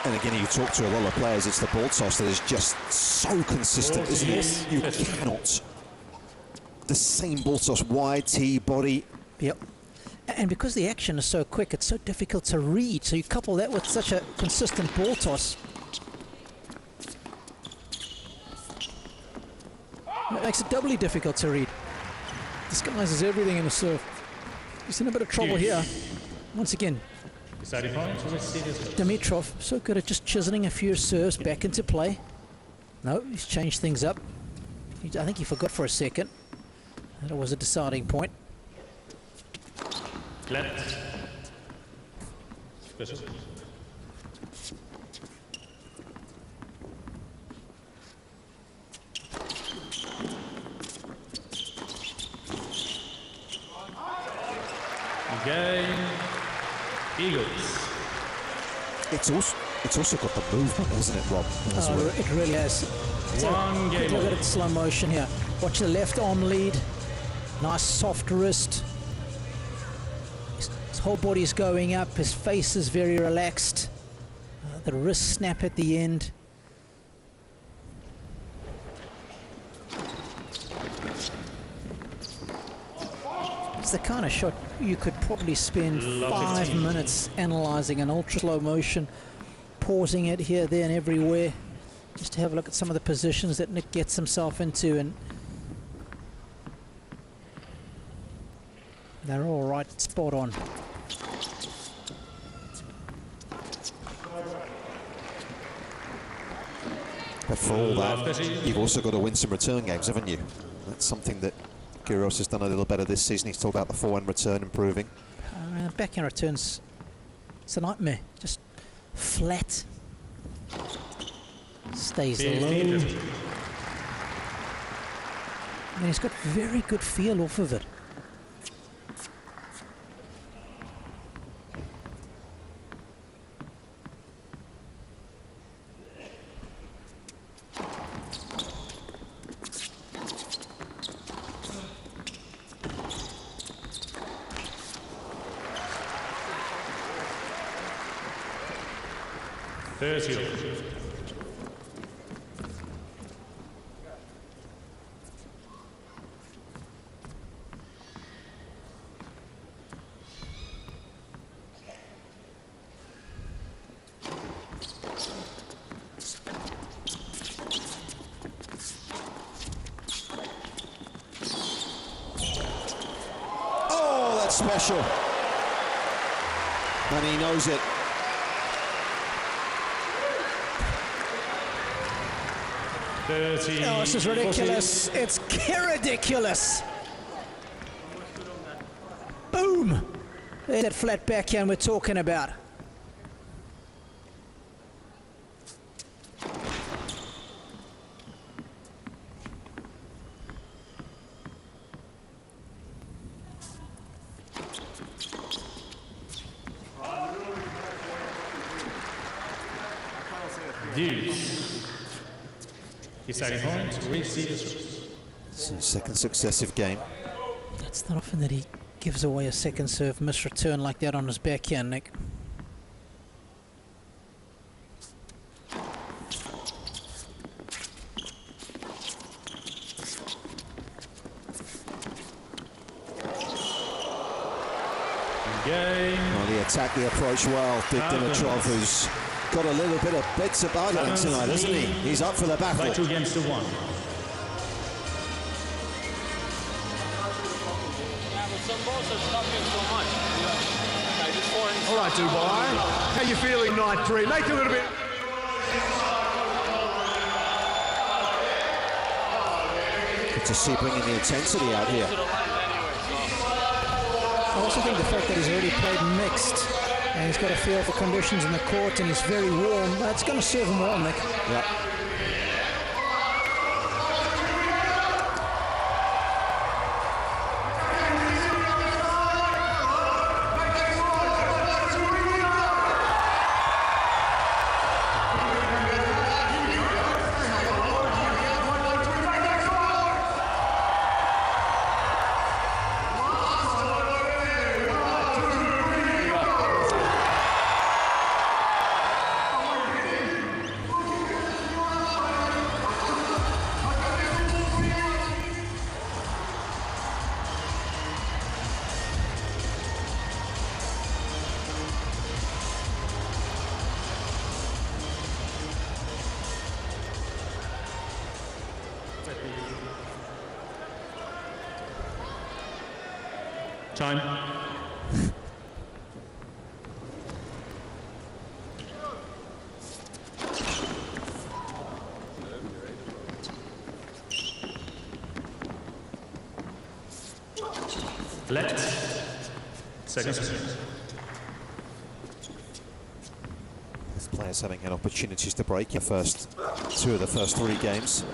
And again, you talk to a lot of players, it's the ball toss that is just so consistent, isn't it? You cannot. The same ball toss, wide, tee, body. Yep. And because the action is so quick, it's so difficult to read. So you couple that with such a consistent ball toss. It makes it doubly difficult to read. Disguises everything in the serve. He's in a bit of trouble here. Once again, Dimitrov, so good at just chiseling a few serves back into play. No, he's changed things up. I think he forgot for a second that it was a deciding point. Left. Game. Eagles. It's also got the movement, hasn't it, Rob? It really has. One game. Look at it in slow motion here. Watch the left arm lead. Nice soft wrist. His whole body's going up. His face is very relaxed. The wrist snap at the end. It's the kind of shot you could probably spend 5 minutes analysing in ultra slow motion, pausing it here, there and everywhere, just to have a look at some of the positions that Nick gets himself into, and they're all right, spot on. But for all that, you've also got to win some return games, haven't you? That's something that Kyrgios has done a little better this season. He's talked about the forehand return improving. Backhand returns, it's a nightmare. Just flat. Stays low. And he's got very good feel off of it. Oh, that's special. And he knows it. Oh, this is ridiculous. It's ridiculous. Boom! There's that flat backhand we're talking about. It's a second successive game. It's not often that he gives away a second serve misreturn like that on his backhand, Nick. Well, he attacked the approach well, did Dimitrov, who's got a little bit of bits about him tonight, hasn't he? He's up for the battle. 2 against 1. All right, Dubai. How you feeling, night 3? Make it a little bit. Good to see bringing the intensity out here. I also think the fact that he's already played mixed and he's got a feel for conditions in the court and he's very warm, that's going to serve him well, Nick. Yeah. Time. Left. Second. These players having had opportunities to break your first 2 of the first 3 games.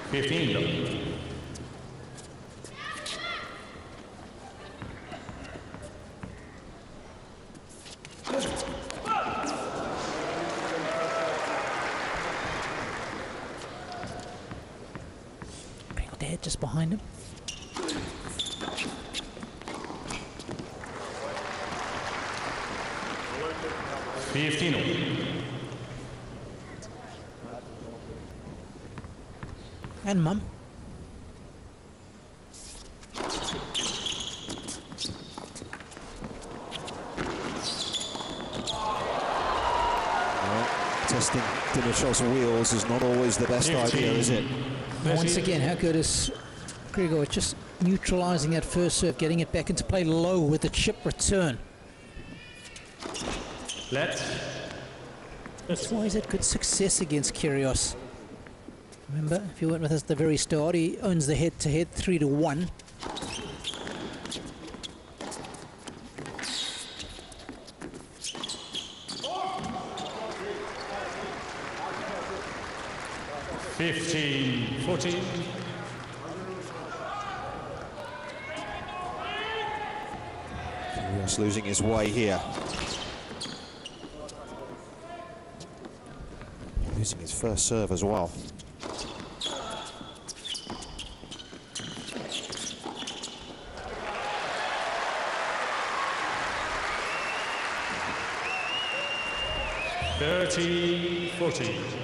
Bring the head just behind him. And Mum. Well, testing Dimitrov's wheels is not always the best idea, is it? Once again, how good is Grigor just neutralizing that first serve, getting it back into play low with the chip return. That's why he's had good success against Kyrgios. Remember, if you went with us at the very start, he owns the head-to-head 3-1. $15-14. Kyrgios losing his way here. Losing his first serve as well. $30-14.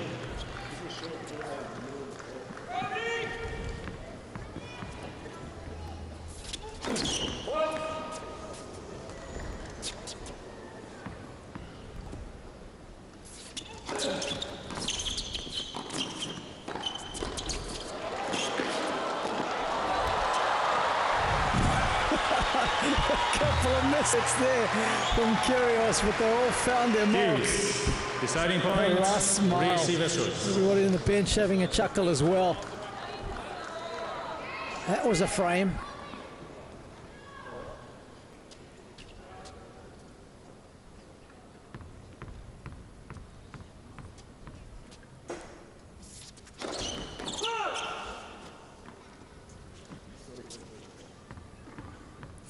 It's there from Kyrgios, but they all found their marks. Deciding point. Last smile. Everybody in the bench having a chuckle as well. That was a frame.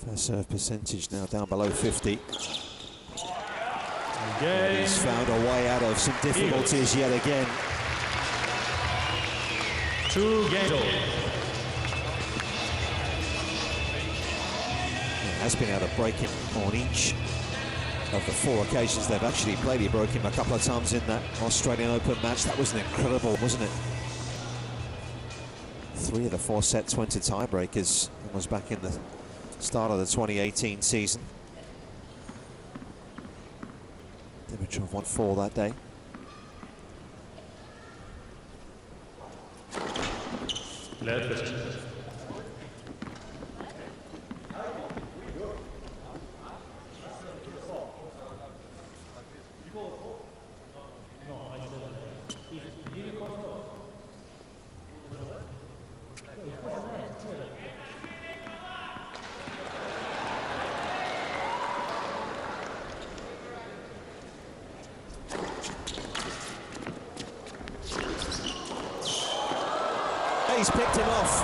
First serve percentage now down below 50. He's found a way out of some difficulties yet again. 2 games. Has been able to break him on each of the 4 occasions they've actually played. He broke him a couple of times in that Australian Open match. That was incredible, wasn't it? 3 of the 4 sets went to tiebreakers. It was back in the start of the 2018 season. Dimitrov won 4 that day. He's picked him off.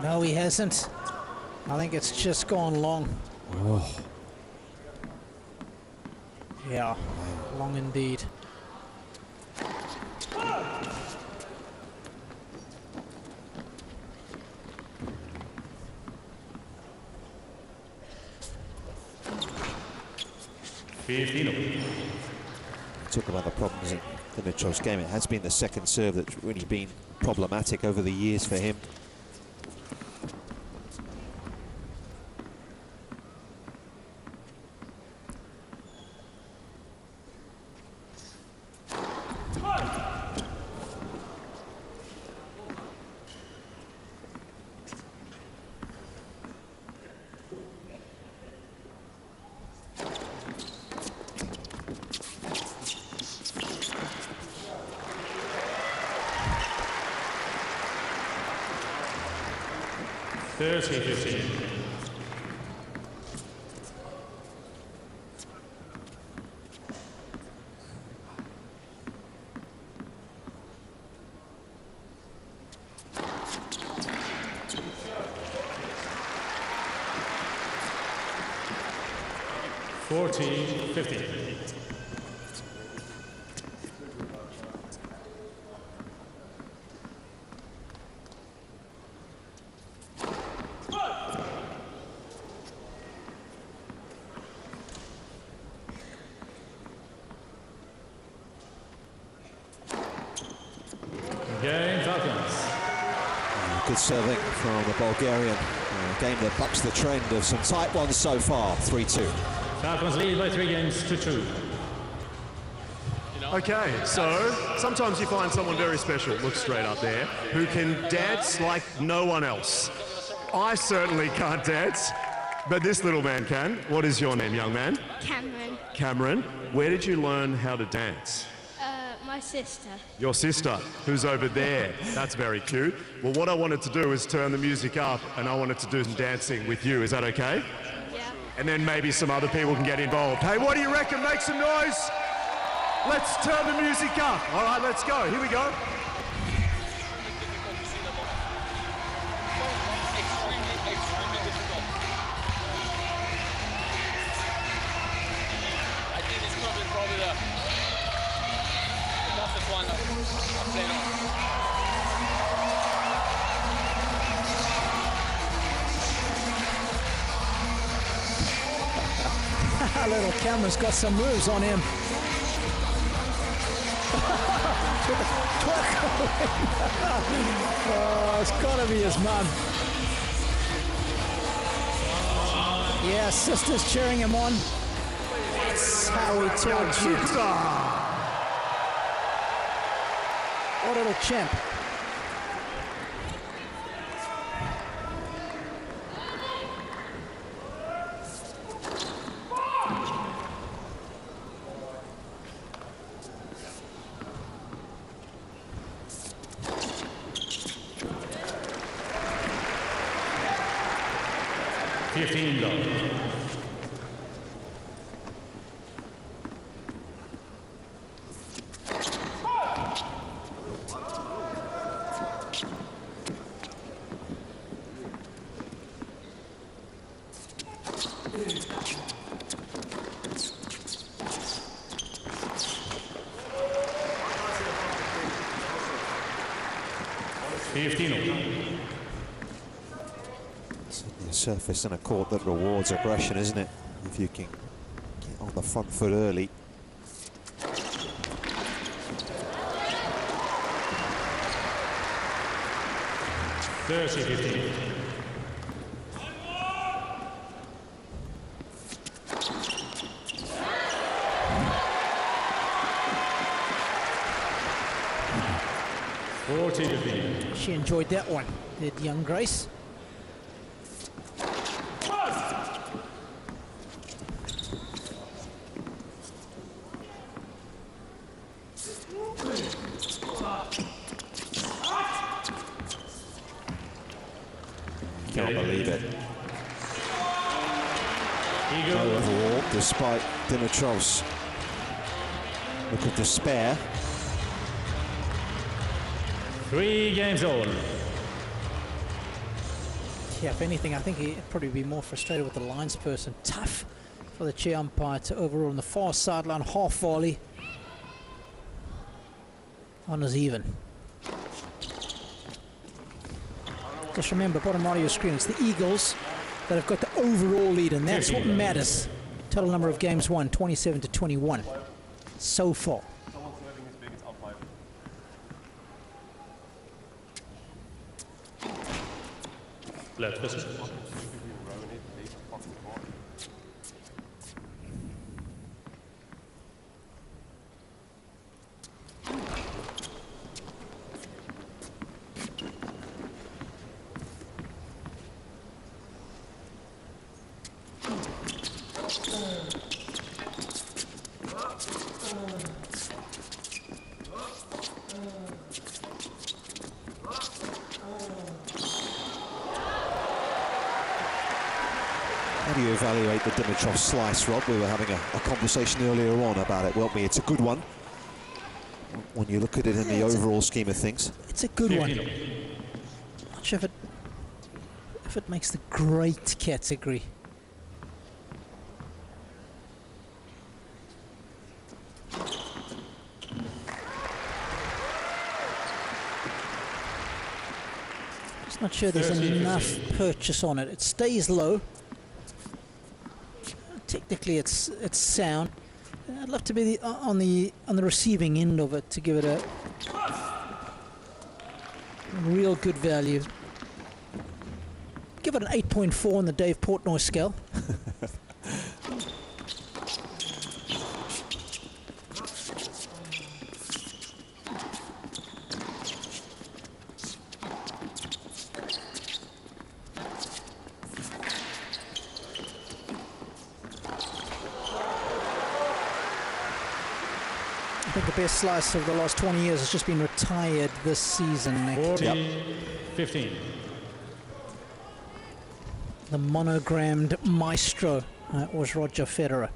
No, he hasn't. I think it's just gone long. Oh. Yeah, long indeed. Talk about the problems in Dimitrov's game. It has been the second serve that's really been problematic over the years for him. Good serving from the Bulgarian. A game that bucks the trend of some tight ones so far. 3-2. Falcons lead by 3 games to 2. Okay, so sometimes you find someone very special, look straight up there, who can dance like no one else. I certainly can't dance, but this little man can. What is your name, young man? Cameron. Cameron. Where did you learn how to dance? My sister. Your sister, who's over there. That's very cute. Well, what I wanted to do is turn the music up, and I wanted to do some dancing with you. Is that okay? Yeah. And then maybe some other people can get involved. Hey, what do you reckon? Make some noise. Let's turn the music up. All right, let's go. Here we go. Little Cameron's got some moves on him. Oh, it's got to be his mum. Yeah, sister's cheering him on. That's how we taught you. What a little champ. Certainly a surface and a court that rewards aggression, isn't it? If you can get on the front foot early. She enjoyed that one, did young Grace. Can't believe it. No overall, despite Dimitrov's look of despair. 3 games all. Yeah, if anything, I think he'd probably be more frustrated with the linesperson. Tough for the chair umpire to overrule on the far sideline, half volley. Honours even. Just remember, bottom right of your screen, it's the Eagles that have got the overall lead, and that's what matters. Total number of games won, 27-21 so far. Left position. How do you evaluate the Dimitrov slice, Rob? We were having a conversation earlier on about it, weren't we? It's a good one when you look at it in the overall scheme of things. It's a good one. Not sure if it makes the great category. Just not sure there's enough purchase on it. It stays low. Technically, it's sound. I'd love to be on the receiving end of it to give it a real good value. Give it an 8.4 on the Dave Portnoy scale. I think the best slice of the last 20 years has just been retired this season, Nick. 40-15. The monogrammed maestro was Roger Federer.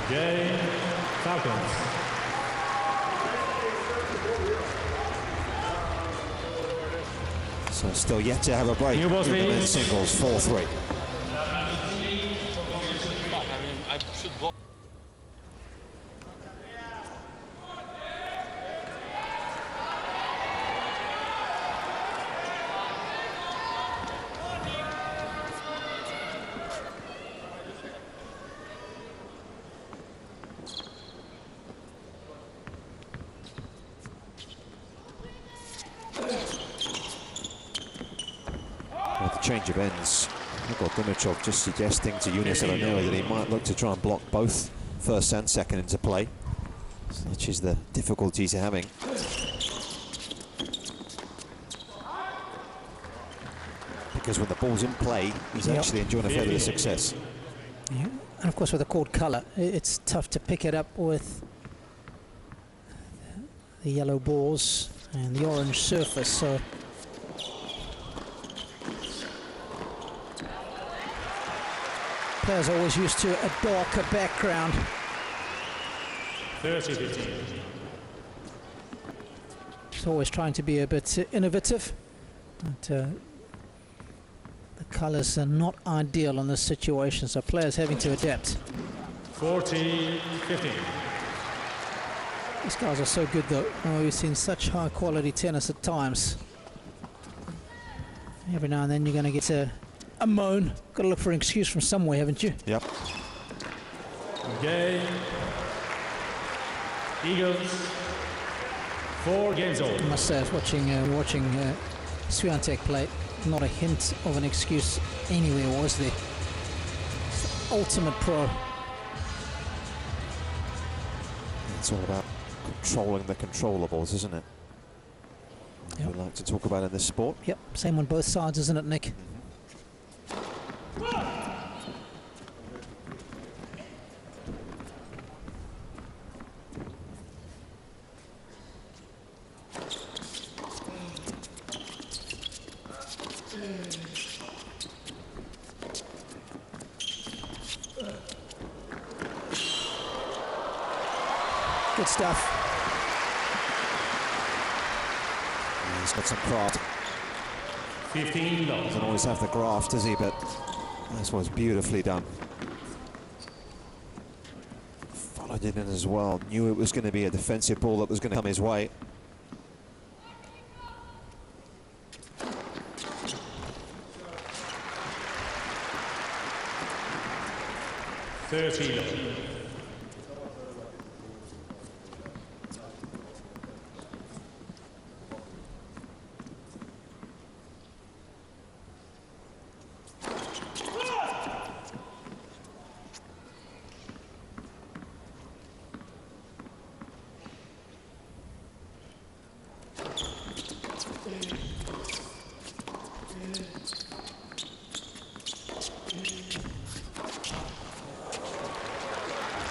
Game, Falcons. So still yet to have a break in the men's singles, 4-3. Change of ends. I've got Dimitrov just suggesting to Yunus Alanua that he might look to try and block both first and second into play, which is the difficulties he's having. Because when the ball's in play, he's actually enjoying a fair bit of success. Yeah. And of course with the court colour, it's tough to pick it up with the yellow balls and the orange surface, so players are always used to a darker background. 30-15. It's always trying to be a bit innovative, but the colours are not ideal in this situation, so players having to adapt. 40-15. These guys are so good though. Oh, we've seen such high quality tennis at times. Every now and then you're going to get a moan. Got to look for an excuse from somewhere, haven't you? Yep. Okay. Eagles. 4 games old. I must say, I was watching Swiatek play. Not a hint of an excuse anywhere, was there? It's the ultimate pro. It's all about controlling the controllables, isn't it? Yep. We like to talk about in this sport. Yep, same on both sides, isn't it, Nick? Good stuff. He's got some craft. 15 dollars. Doesn't always have the graft, does he? But this was beautifully done. Followed it in as well. Knew it was going to be a defensive ball that was going to come his way. $13.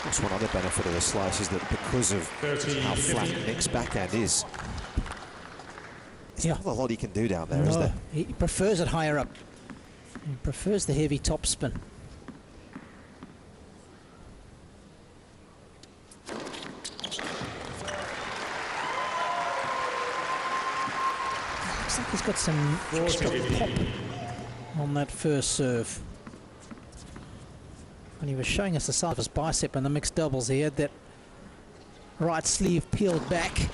That's one other benefit of the slice, is that because of how flat Nick's backhand is, there's not a lot he can do down there, is there? He prefers it higher up. He prefers the heavy topspin. Looks like he's got some extra pop on that first serve. When he was showing us the side of his bicep in the mixed doubles, he had that right sleeve peeled back.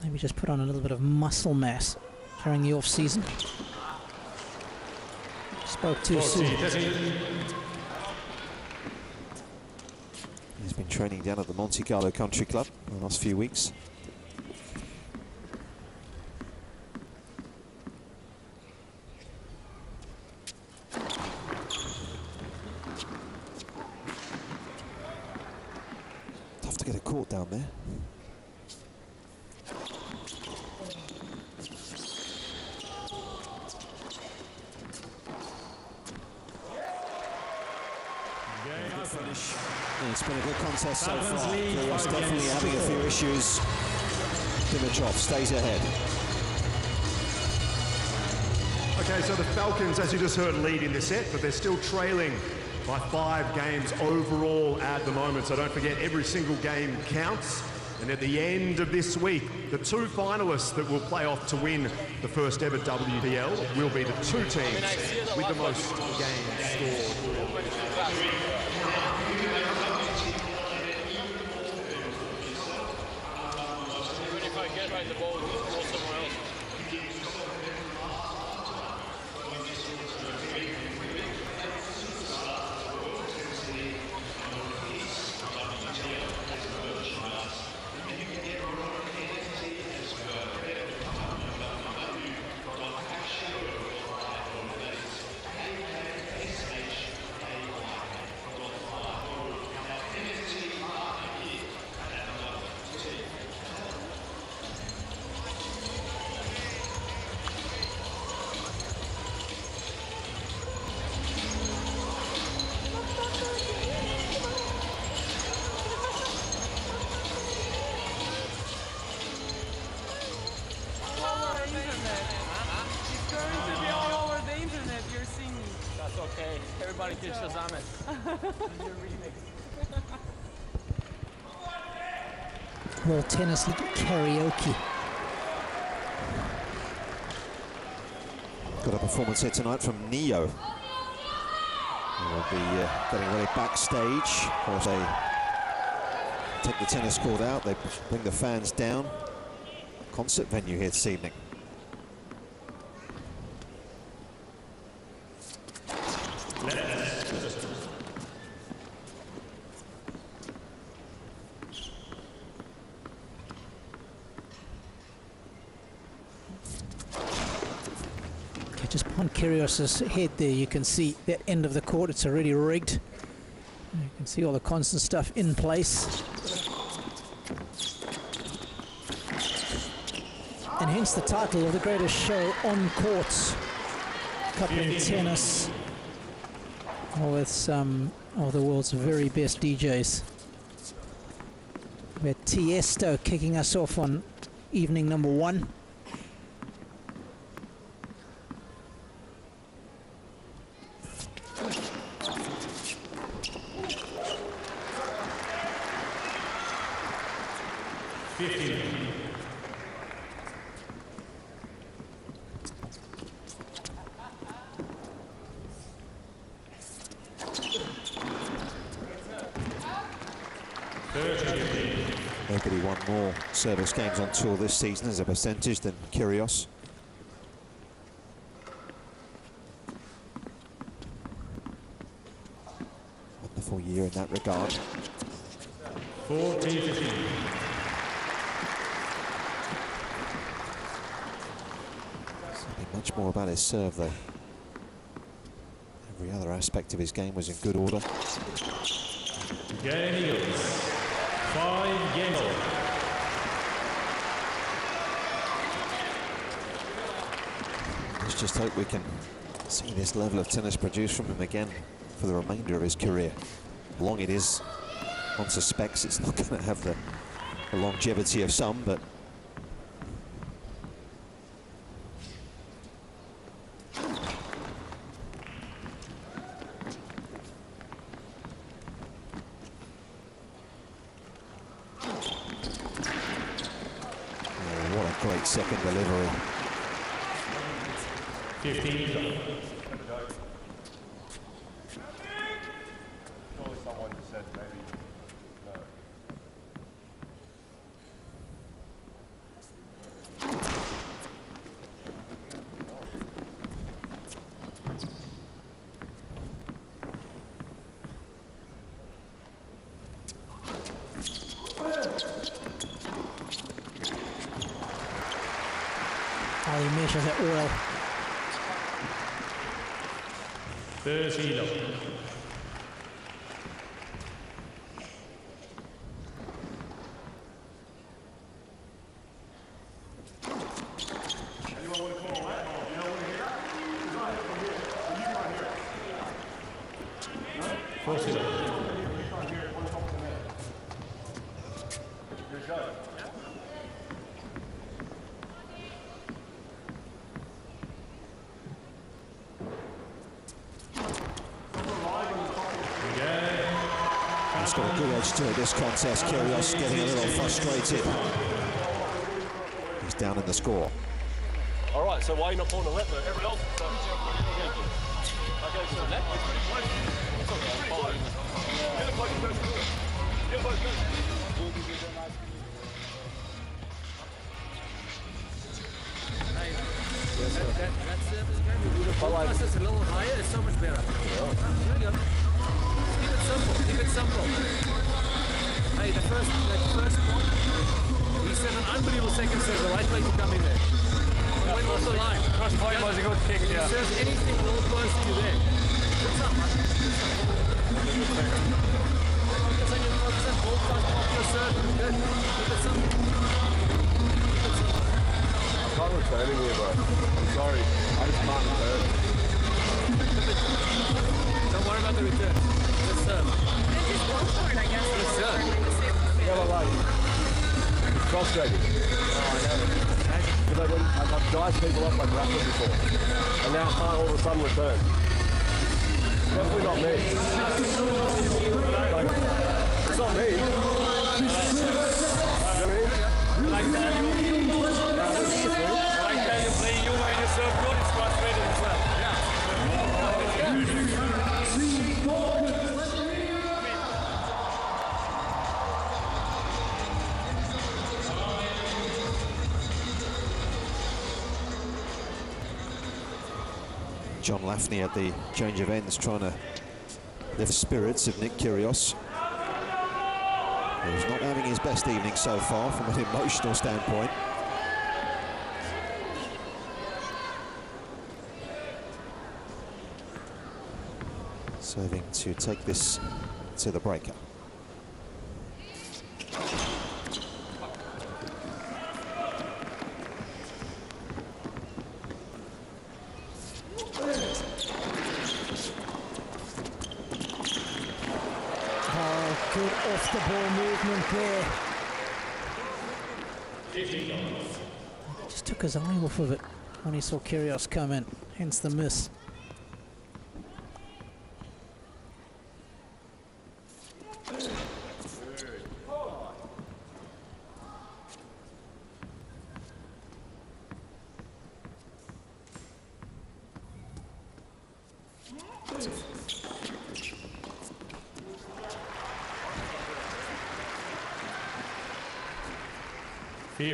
Maybe just put on a little bit of muscle mass during the off-season. Spoke too soon. He's been training down at the Monte Carlo Country Club in the last few weeks. Tough to get a court down there. Finish. Yeah, it's been a good contest so far. Garcia's definitely having a few issues. Dimitrov stays ahead. Okay, so the Falcons, as you just heard, lead in the set, but they're still trailing by 5 games overall at the moment. So don't forget, every single game counts. And at the end of this week, the 2 finalists that will play off to win the first ever WPL will be the 2 teams with the most games scored. The ball will go somewhere else. Okay, everybody can Shazam it. Little tennis karaoke. Got a performance here tonight from Neo. We'll be getting ready backstage. Of course, they take the tennis court out, they bring the fans down. concert venue here this evening. Just on Kyrgios's head there, you can see that end of the court, it's already rigged. You can see all the constant stuff in place. And hence the title of the greatest show on courts. Coupling tennis with some of the world's very best DJs. We had Tiesto kicking us off on evening number 1. Nobody won more service games on tour this season as a percentage than Kyrgios. Wonderful year in that regard. 14-15. Something much more about his serve, though. Every other aspect of his game was in good order. Game Eagles. 5 game over. Let's just hope we can see this level of tennis produced from him again for the remainder of his career. Long it is, one suspects it's not going to have the longevity of some, but great second delivery. 15. He measures it well. 30. He's got a good edge to it, this contest. Kyrgios getting a little frustrated. He's down in the score. All right, so why are you not pulling the left? Everyone else. That service is a little higher, it's so much better. Here we go. Keep it simple, keep it simple. Hey, that first one, he set an unbelievable second serve, the right place to come in there. He went off the line. Cross point was a good kick, yeah. He serves anything a little close to you there. Good stuff, man. Focus on ball fast off your serve. Good. Keep it simple. I'm not returning here, bro. I'm sorry. I just can't return. Don't worry about the return. Just serve. Just go for it, I guess. Just serve. Yeah, but like, it's frustrating. Oh, I know. Because I've diced people up like grappling before, and now I can't all of a sudden return. Definitely not me. Like, it's not me. You know what I mean? Like that. Like that, you play you when you serve good, it's frustrating as well. Yeah. John Lafney at the change of ends, trying to lift spirits of Nick Kyrgios, who's not having his best evening so far from an emotional standpoint. Serving to take this to the breaker. Good off-the-ball movement there. Just took his eye off of it when he saw Kyrgios come in, hence the miss.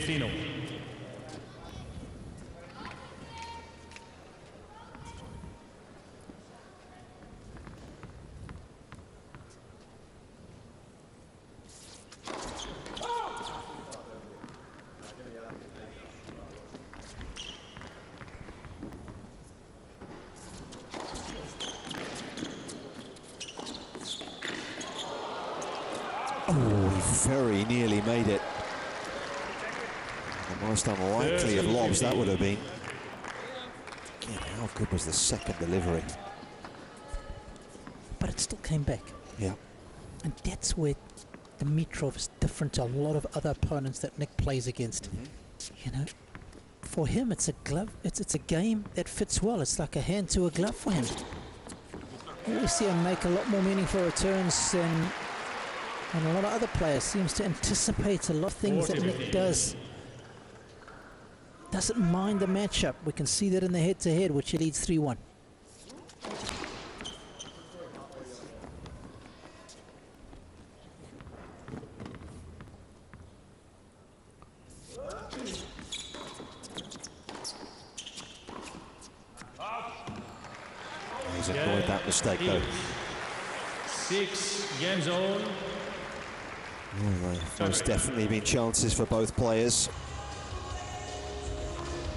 Fino. Oh, he very nearly made it. The most unlikely of lobs that would have been. Again, how good was the second delivery? But it still came back. Yeah. And that's where Dimitrov is different to a lot of other opponents that Nick plays against. You know, for him it's a glove, it's a game that fits well. It's like a hand to a glove for him. We see him make a lot more meaningful returns than a lot of other players. Seems to anticipate a lot of things that Nick does. Doesn't mind the matchup. We can see that in the head-to-head, which he leads 3-1. He's avoided that mistake, though. 6 game zone. Well, there's definitely been chances for both players.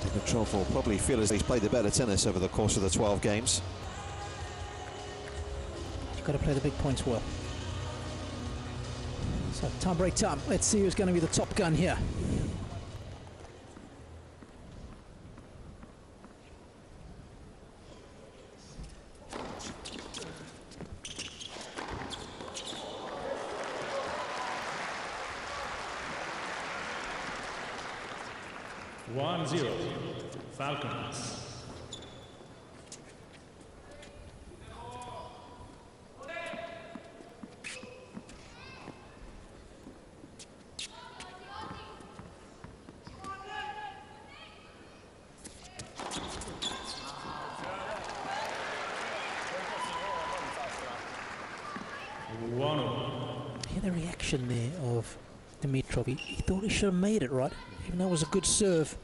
Dimitrov will probably feel as he's played the better tennis over the course of the 12 games. You've got to play the big points well. So, time break time. Let's see who's going to be the top gun here. Falcons. Hear the reaction there of Dimitrov. He thought he should have made it, right? Even though it was a good serve.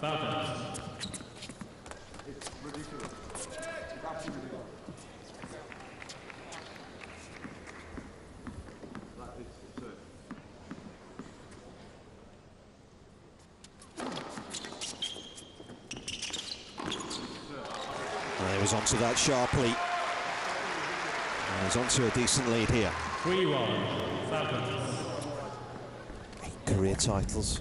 Falcons. It's ridiculous. Absolutely. He was onto that sharply. And he's onto a decent lead here. 3-1 Falcons. 8 career titles.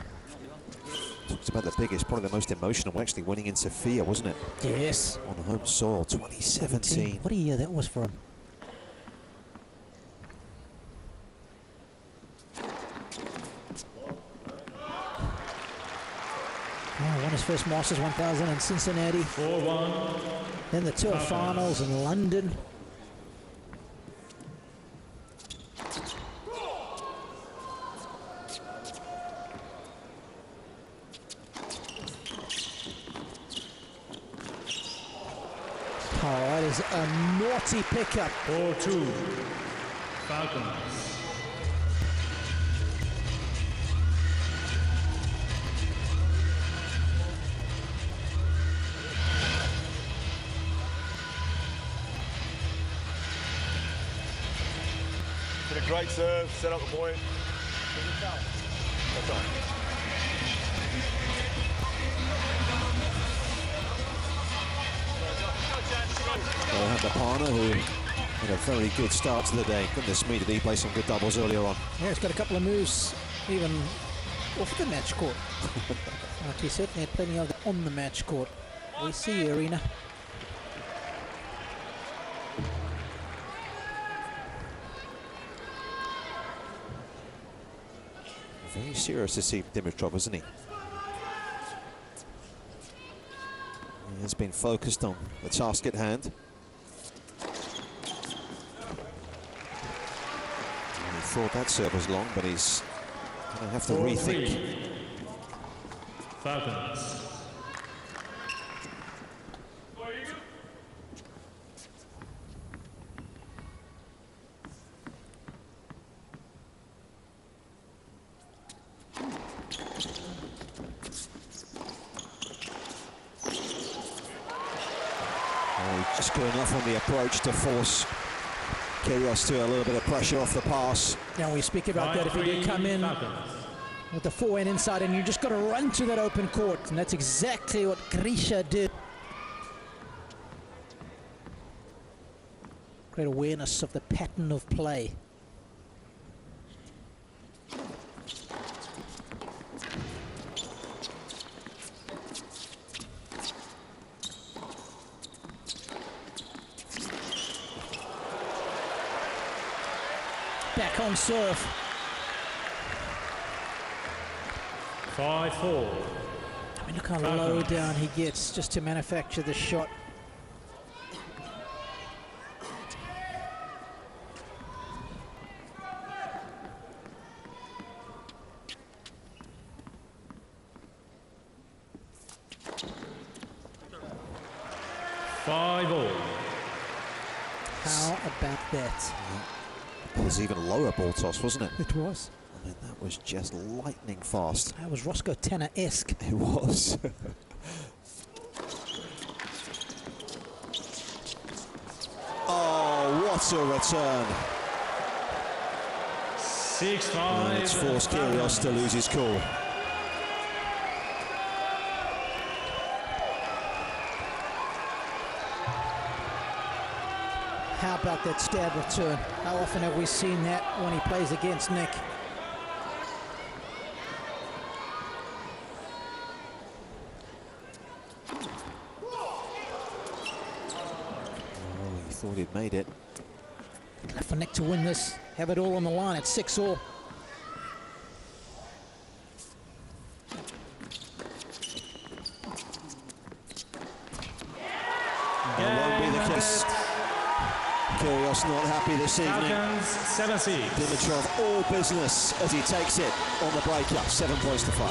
Talked about the biggest, probably the most emotional, actually winning in Sofia, wasn't it? Yes. On home soil, 2017. What a year that was for him. Won his first Masters 1000 in Cincinnati. 4-1. Then the Tour Finals in London. was a naughty pickup. 4-2. Falcons. Did a great serve, set up the point. That's all. We'll have the partner who had a very good start to the day. Goodness me, did he play some good doubles earlier on. Yeah, he's got a couple of moves even off the match court. Like he certainly had plenty of them on the match court. We see you, Arena. Very serious to see Dimitrov, isn't he? He has been focused on the task at hand. He thought that serve was long, but he's going to have to rethink. Falcons. Just good enough on the approach to force Kyrgios to a little bit of pressure off the pass. Now we speak about that if he did come in with the forehand inside, and you just got to run to that open court, and that's exactly what Garcia did. Great awareness of the pattern of play. Back on serve. 5-4. I mean, look how low down he gets just to manufacture the shot. How about that? It was even lower ball toss, wasn't it? It was. I mean, that was just lightning fast. That was Roscoe Tanner-esque. It was. Oh, what a return. 6-5. It's forced Kyrgios to lose his cool. How about that stab return? How often have we seen that when he plays against Nick? Oh, he thought he'd made it. Left for Nick to win this. Have it all on the line at 6-all. That won't be the case. Kyrgios not happy this evening. 7-6. Dimitrov all business as he takes it on the breakup. 7 points to 5.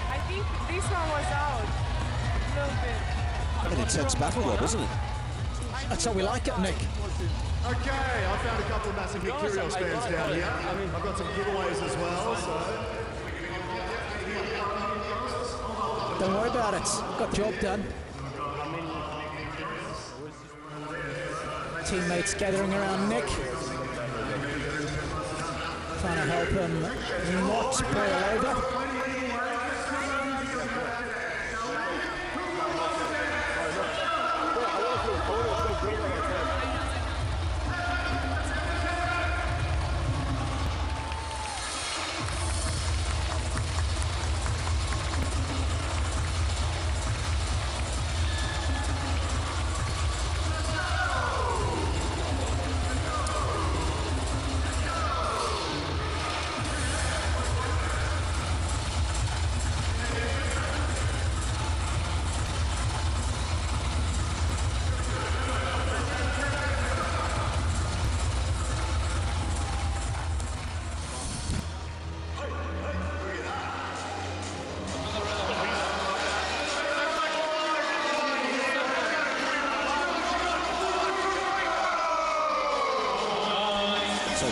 I think this one was out. A little bit. An intense battle, Rob, isn't it? That's how we like it, Nick. Okay, I found a couple of massive Nick Kyrgios fans down here. I've got some giveaways as well, so... Don't worry about it. Got the job done. Teammates gathering around Nick, trying to help him not boil over.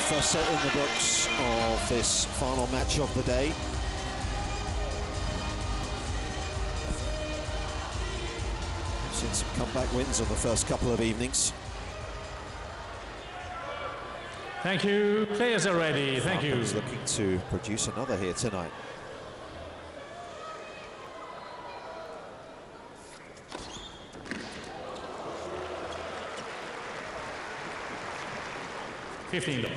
first set in the books of this final match of the day. We've seen some comeback wins on the first couple of evenings. Thank you. Players are ready. Thank you. Falcons looking to produce another here tonight. $15.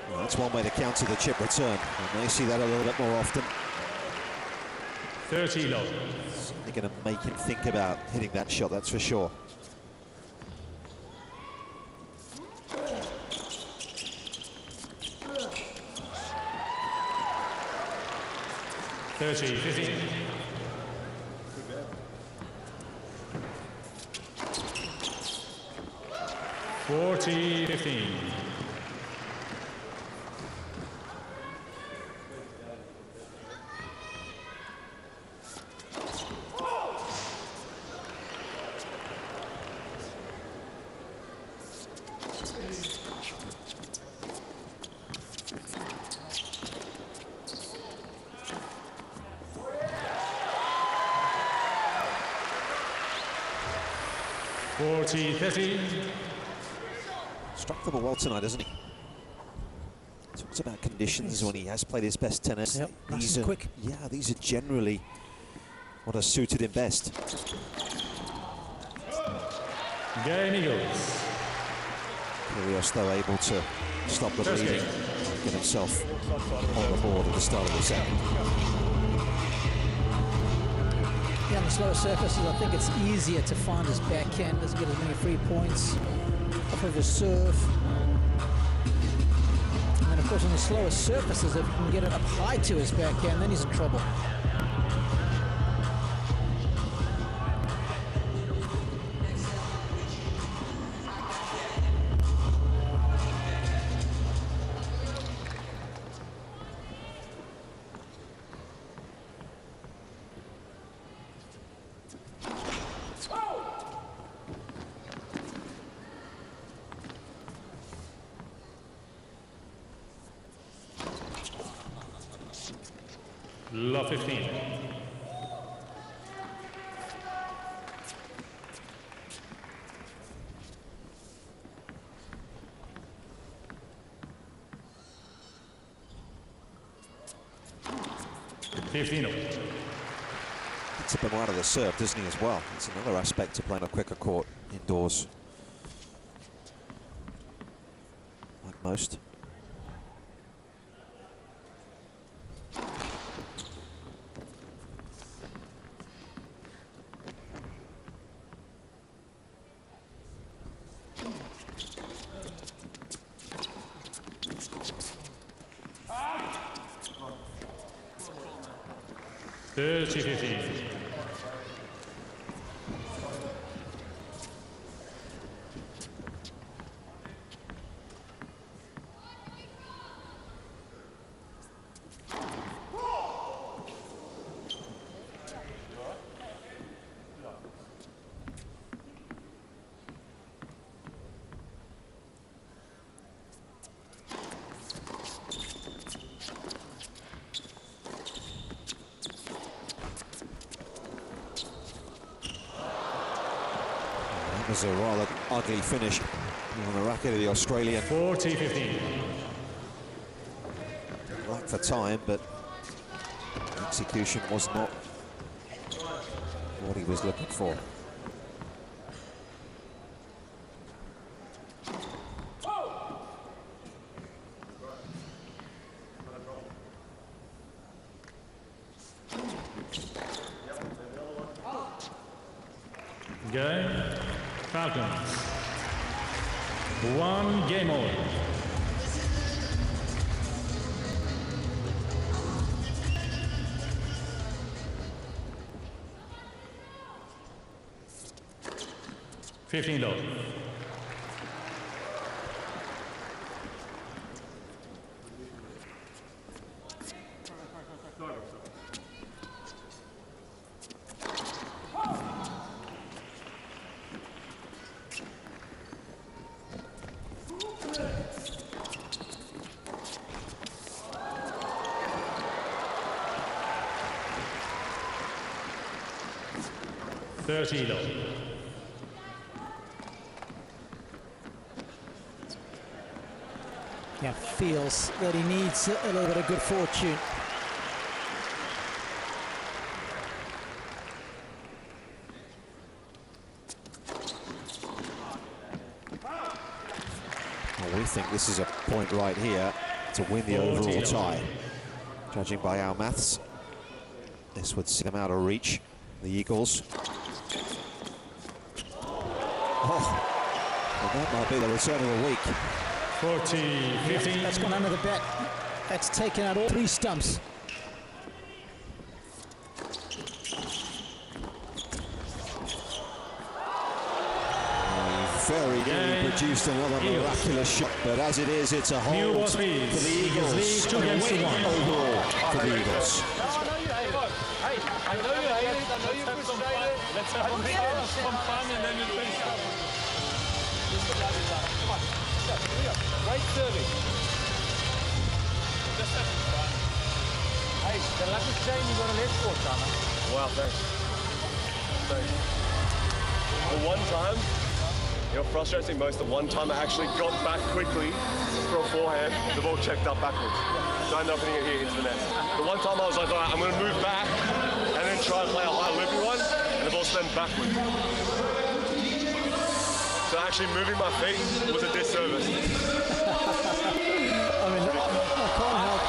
Well, that's one way to counter the chip return. We may see that a little bit more often. $30. They're going to make him think about hitting that shot, that's for sure. $15. $40-15. Struck the ball well tonight, hasn't he? Talks about conditions when he has played his best tennis. Yep, nice these and are quick. Yeah, these are generally what has suited him best. Game Eagles. Kyrgios, though, able to stop the bleeding, get himself on the board at the start of the second. Yeah, on the slower surfaces, I think it's easier to find his backhand. Doesn't get as many free points off of his serve. And then, of course, on the slower surfaces, if he can get it up high to his backhand, then he's in trouble. Love 15. It's a bit more out of the serve, doesn't he, as well? It's another aspect to playing a quicker court indoors. Like most. That was a rather ugly finish on the racket of the Australian. 40-15. Lack for time, but execution was not what he was looking for. Game. Falcons. 1 game over. $15. 30 low. Yeah, feels that he needs a little bit of good fortune. Well, we think this is a point right here to win the overall tie. Judging by our maths, this would see them out of reach, the Eagles. Oh, well, that might be the return of the week. 40, 15. That's gone under the bat. That's taken out all 3 stumps. Very nearly produced another miraculous shot, but as it is, it's a hold for the Eagles. 2 games to 1 overall for the Eagles. I know you hate it. I know you're frustrated. Let's have some fun and then we'll finish up. Come on. Great serving. Just having fun. Hey, the luck is changing. You got an export, Tana. Wow, thanks. The one time, you know, frustrates me most, the one time I actually got back quickly for a forehand, the ball checked up backwards. So I ended up hitting it here into the net. The one time I was like, all right, I'm going to move back and then try and play a high loopy one, and the ball spun backwards. So actually moving my feet was a disservice. I mean, I can't help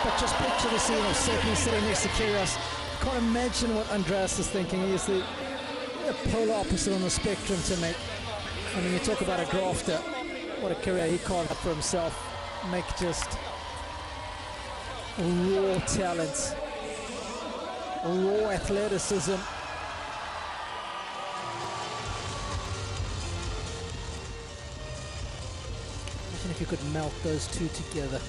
but just picture the scene of Sydney sitting next to Kyrgios. Can't imagine what Andreas is thinking. He is the polar opposite on the spectrum to me. I mean, you talk about a grafter, what a career he carved up for himself. Make just raw talent, raw athleticism. Imagine if you could melt those two together.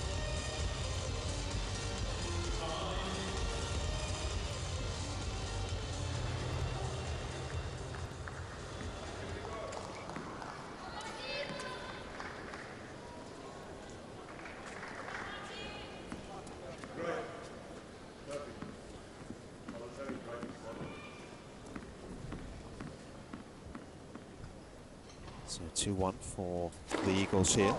So 2-1 for the Eagles here.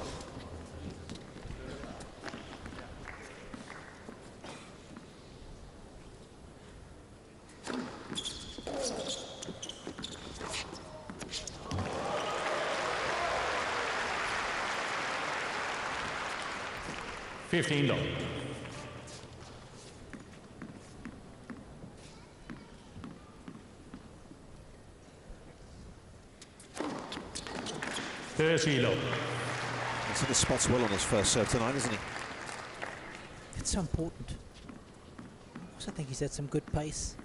$15. $30. He's hit the spots well on his first serve tonight, isn't he? It's so important. I also think he's had some good pace.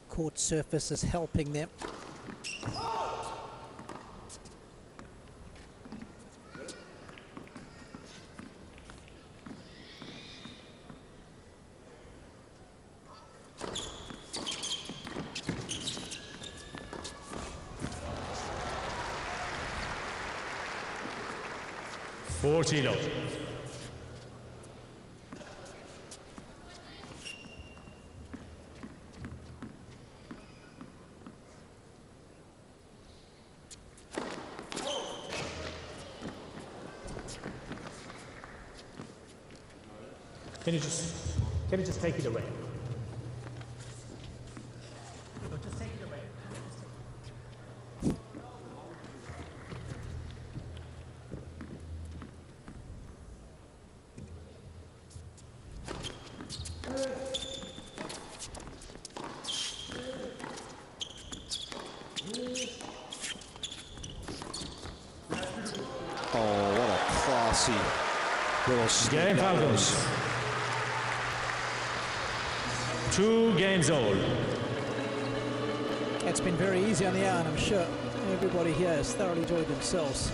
Court surface is helping them. $40. Can you just take it away? Just take it away. Oh, what a classy little Game Falcons. 2 games old. It's been very easy on the hour, and I'm sure everybody here has thoroughly enjoyed themselves.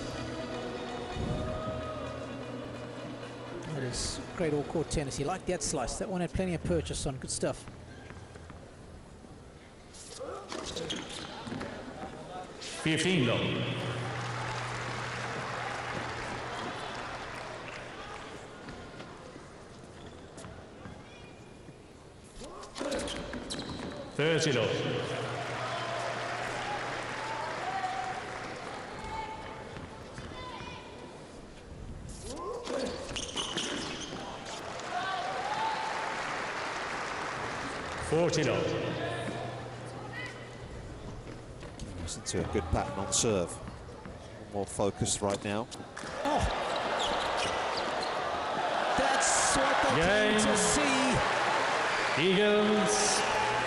That is great all-court tennis. You like that slice. That one had plenty of purchase on. Good stuff. $15. $30. 40 love. Listen to a good pattern on serve. More focused right now. Oh. That's what they came to see.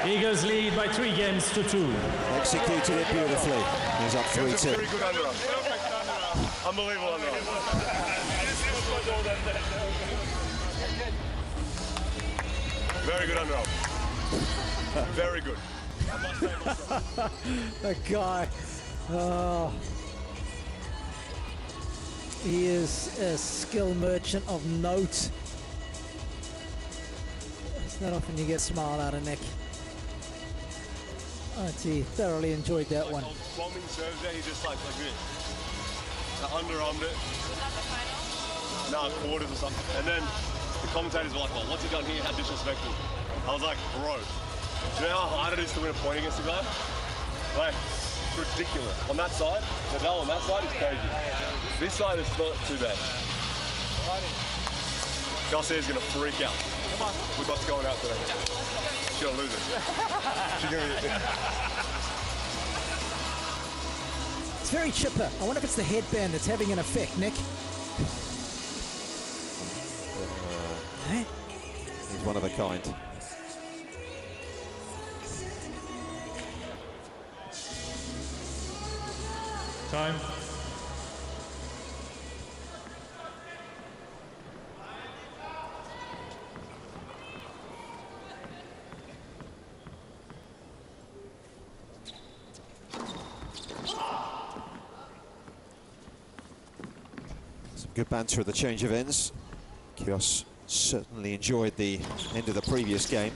Eagles lead by 3 games to 2. Executed it beautifully. He's up 3-2. Very good underarm. Unbelievable underarm. Very good underarm. Very good. The guy, oh, he is a skill merchant of note. It's not often you get a smile out of Nick. Oh, gee, thoroughly enjoyed that one. Bombing serves there, he just like this. Underarmed it. No, quarters or something. And then the commentators were like, well, what's he done here? How disrespectful. I was like, bro, do you know how hard it is to win a point against a guy? Like, it's ridiculous. On that side, Nadal on that side is crazy. This side is not too bad. Garcia's gonna freak out. We're both going out today. She's gonna lose it. She's gonna be... It's very chipper. I wonder if it's the headband that's having an effect, Nick. He's one of a kind. Time. Some good banter at the change of ends. Kyrgios certainly enjoyed the end of the previous game.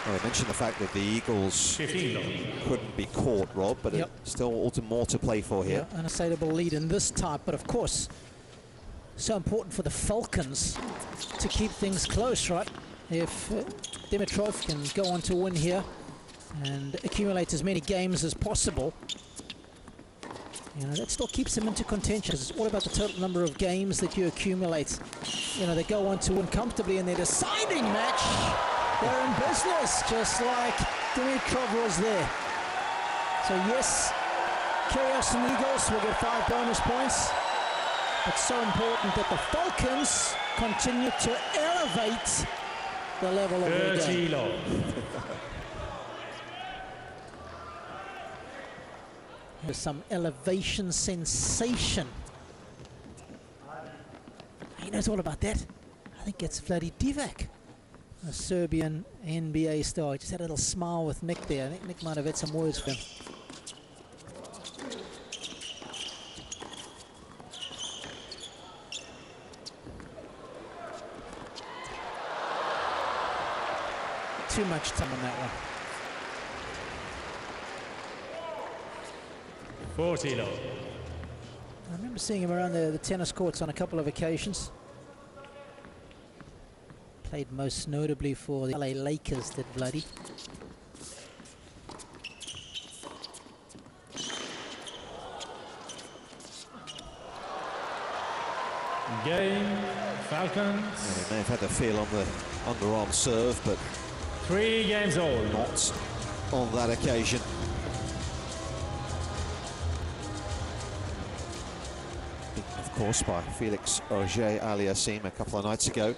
Well, I mentioned the fact that the Eagles couldn't be caught, Rob, but still all the more to play for here. Yeah, unassailable lead in this type, but of course, so important for the Falcons to keep things close, right? If Dimitrov can go on to win here and accumulate as many games as possible, you know, that still keeps them into contention. It's all about the total number of games that you accumulate. You know, they go on to win comfortably in their deciding match. They're in business, just like Dimitrov was there. So yes, Kyrgios and Eagles will get 5 bonus points. It's so important that the Falcons continue to elevate the level of their game. There's some elevation sensation. He knows all about that. I think it's Vladi Divac, a Serbian NBA star. He just had a little smile with Nick there. I think Nick might have had some words for him. Too much time on that one. 40 low. I remember seeing him around the tennis courts on a couple of occasions. Played most notably for the LA Lakers, did Bloody. Game, Falcons. Yeah, he may have had the feel on the underarm serve, but 3 games old. Not on that occasion. Of course, by Felix Auger-Aliassime a couple of nights ago.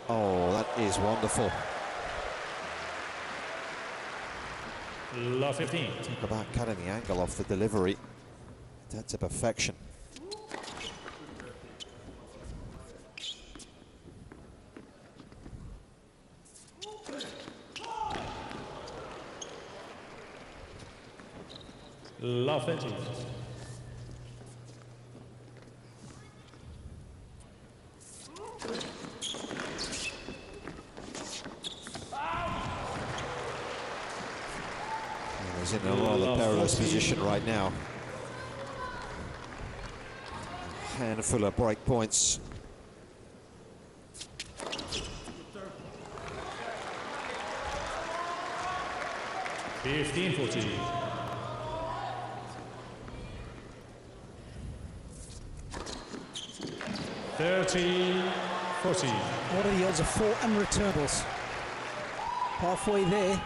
Oh, that is wonderful. Love 15. Talk about cutting the angle off the delivery. That's a perfection. Love 13. He's in a rather perilous position right now. Handful of break points. 30-40. What are the odds of 4 unreturnables? Halfway there.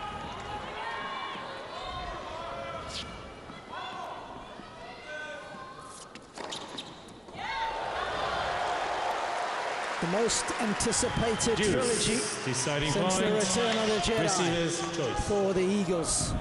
The most anticipated trilogy Deciding since the point. return of the Jedi Receiver's choice. for the Eagles.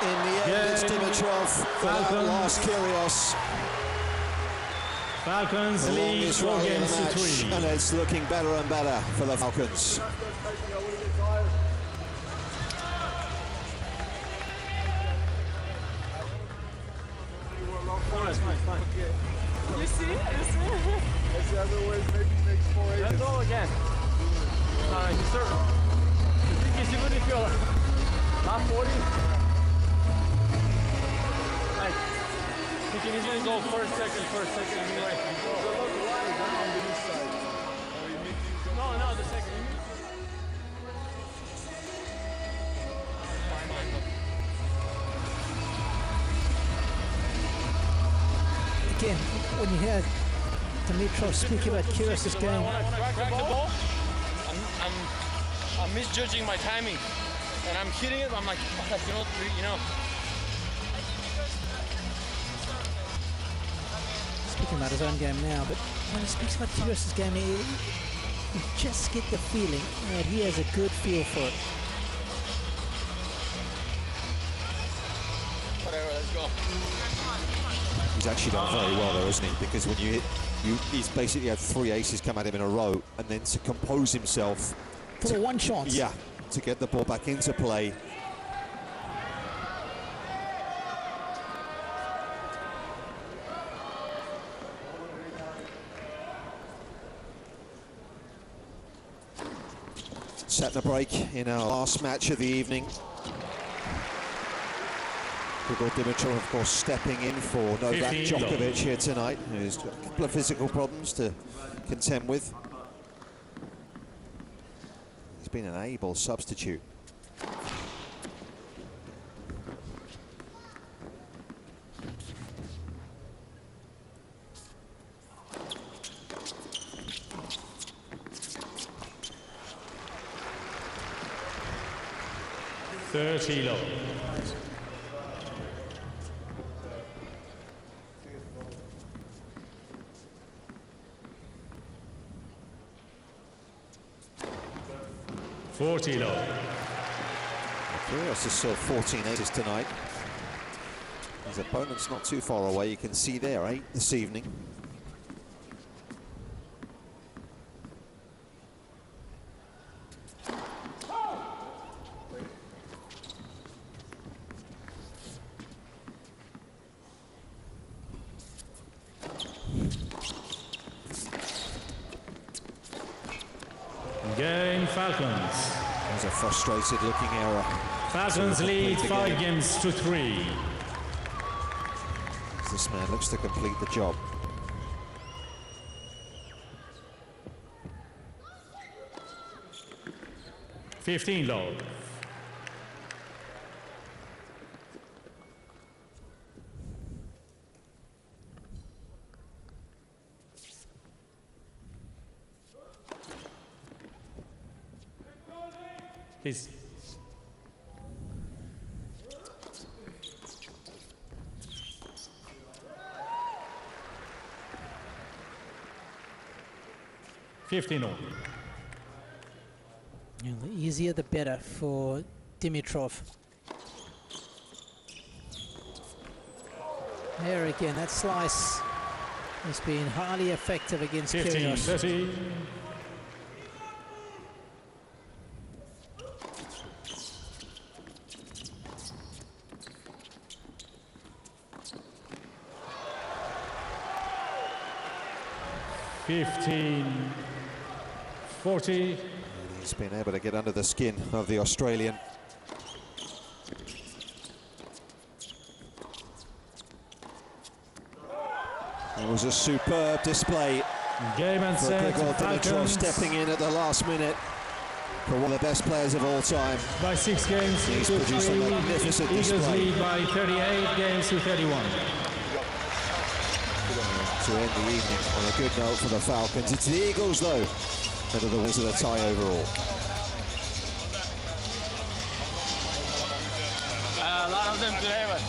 In the end, it's Dimitrov for that last Kyrgios. Falcons The lead longest 4 rally of games the to match, 3. and it's looking better and better for the Falcons. You see? That's the other way, maybe makes 480. Let's go again. You serve. The thing is, even if you're not 40, like, thinking he's gonna go first, second, anyway. No, the second. Again, when you hear Dimitrov speak about Kyrgios' game, When I crack the ball, I'm misjudging my timing, and I'm hitting it. I'm like, you know. speaking about his own game now, but when he speaks about Kyrgios' game, you just get the feeling that he has a good feel for it. Whatever, let's go. He's actually done very well there, isn't he? Because when you hit, he's basically had 3 aces come at him in a row, and then to compose himself for the one chance. Yeah, to get the ball back into play. Setting a break in our last match of the evening. Grigor Dimitrov, of course, stepping in for Novak Djokovic here tonight, who's got a couple of physical problems to contend with. He's been an able substitute. $30 $40 Kyrgios has served 14 aces tonight. His opponent's not too far away. You can see there, 8 this evening. Game Falcons. There's a frustrated looking error. Falcons lead 5 games to 3. This man looks to complete the job. $15. Please. $15 all. Yeah, the easier the better for Dimitrov. There again, that slice has been highly effective against Kyrgios. 15-30. 15-40. He's been able to get under the skin of the Australian. It was a superb display. Game and set. Dimitrov stepping in at the last minute for one of the best players of all time. By 6 games He's to produced 3. a magnificent Eagles display. lead by 38 games to 31. To end the evening on a good note for the Falcons. It's the Eagles, though, that are the winners of the tie overall. A lot of them today, but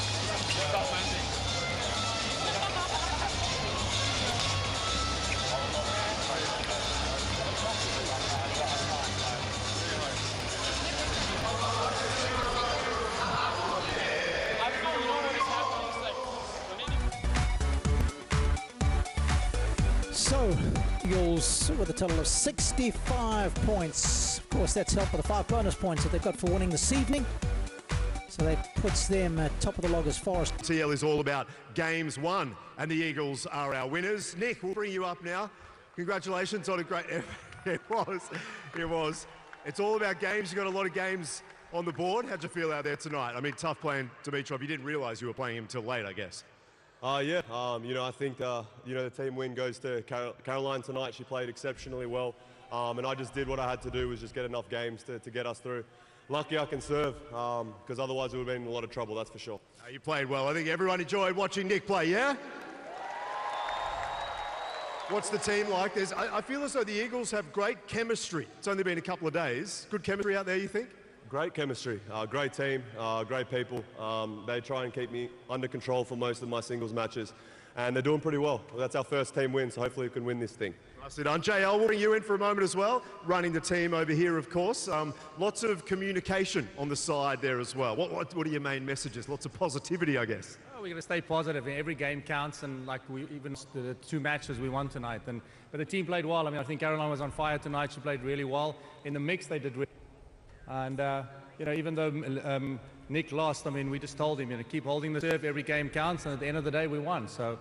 So, Eagles with a total of 65 points. Of course, that's helped by the 5 bonus points that they've got for winning this evening. So that puts them at top of the log as far as... TL is all about games won, and the Eagles are our winners. Nick, we'll bring you up now. Congratulations on a great effort. It was. It's all about games. You got a lot of games on the board. How'd you feel out there tonight? I mean, tough playing Dimitrov. You didn't realise you were playing him till late, I guess. Yeah, you know, I think, you know, the team win goes to Caroline tonight. She played exceptionally well, and I just did what I had to do, was just get enough games to get us through. Lucky I can serve, because otherwise we would have been in a lot of trouble, that's for sure. You played well. I think everyone enjoyed watching Nick play, yeah? What's the team like? I feel as though the Eagles have great chemistry. It's only been a couple of days. Good chemistry out there, you think? Great chemistry, great team, great people. They try and keep me under control for most of my singles matches, and they're doing pretty well. That's our first team win, so hopefully we can win this thing. Nicely done. JL, we'll bring you in for a moment as well, running the team over here, of course. Lots of communication on the side there as well. What are your main messages? Lots of positivity, I guess. We're going to stay positive. Every game counts, and like even the 2 matches we won tonight. But the team played well. I mean, I think Caroline was on fire tonight. She played really well. In the mix, they did really well. And, you know, even though Nick lost, I mean, we just told him, you know, keep holding the serve. Every game counts, and at the end of the day, we won. So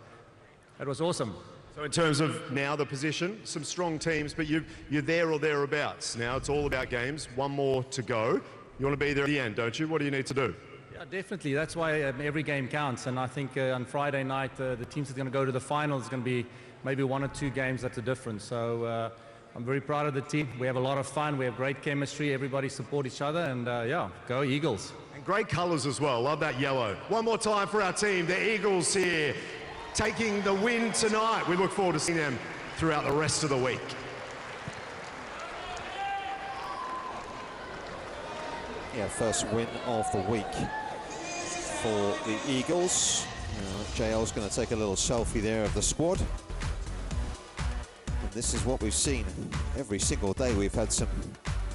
it was awesome. So in terms of now the position, some strong teams, but you're there or thereabouts. Now it's all about games. 1 more to go. You want to be there at the end, don't you? What do you need to do? Yeah, definitely. That's why every game counts. And I think on Friday night, the teams that's going to go to the finals is going to be maybe 1 or 2 games that's a difference. So I'm very proud of the team. We have a lot of fun. We have great chemistry. Everybody support each other. And yeah, go Eagles. And great colours as well. Love that yellow. One more time for our team, the Eagles here, taking the win tonight. We look forward to seeing them throughout the rest of the week. Yeah, first win of the week for the Eagles. JL's going to take a little selfie there of the squad. And this is what we've seen every single day. We've had some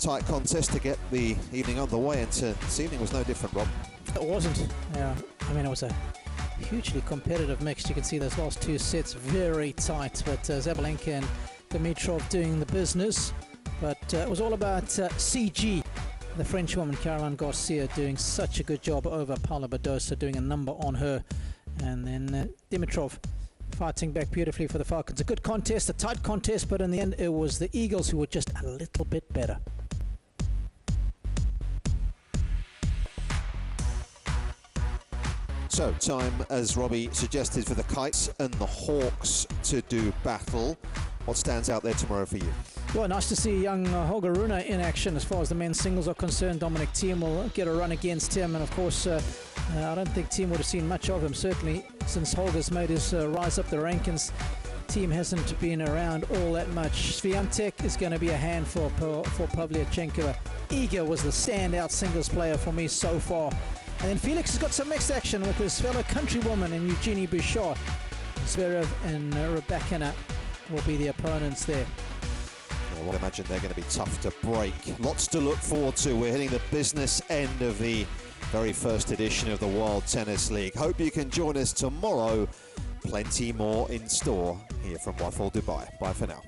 tight contests to get the evening underway, and this evening was no different, Rob. It wasn't. Yeah, I mean, it was a hugely competitive mix. You can see those last 2 sets very tight, but Zabalenka and Dimitrov doing the business. But it was all about CG, the French woman Caroline Garcia, doing such a good job over Paula Badosa, doing a number on her. And then Dimitrov fighting back beautifully for the Falcons. A good contest, a tight contest, but in the end it was the Eagles who were just a little bit better. So, time, as Robbie suggested, for the Kites and the Hawks to do battle. What stands out there tomorrow for you? Well, nice to see young Holger Rune in action as far as the men's singles are concerned. Dominic Thiem will get a run against him, and of course I don't think Thiem would have seen much of him, certainly since Holger's made his rise up the rankings. Thiem hasn't been around all that much. Swiatek is going to be a handful for Pavlyuchenkova. Iga was the standout singles player for me so far. And then Felix has got some mixed action with his fellow countrywoman in Eugenie Bouchard. Zverev and Rybakina will be the opponents there. Well, I imagine they're going to be tough to break. Lots to look forward to. We're hitting the business end of the very first edition of the World Tennis League. Hope you can join us tomorrow. Plenty more in store here from Waffle Dubai. Bye for now.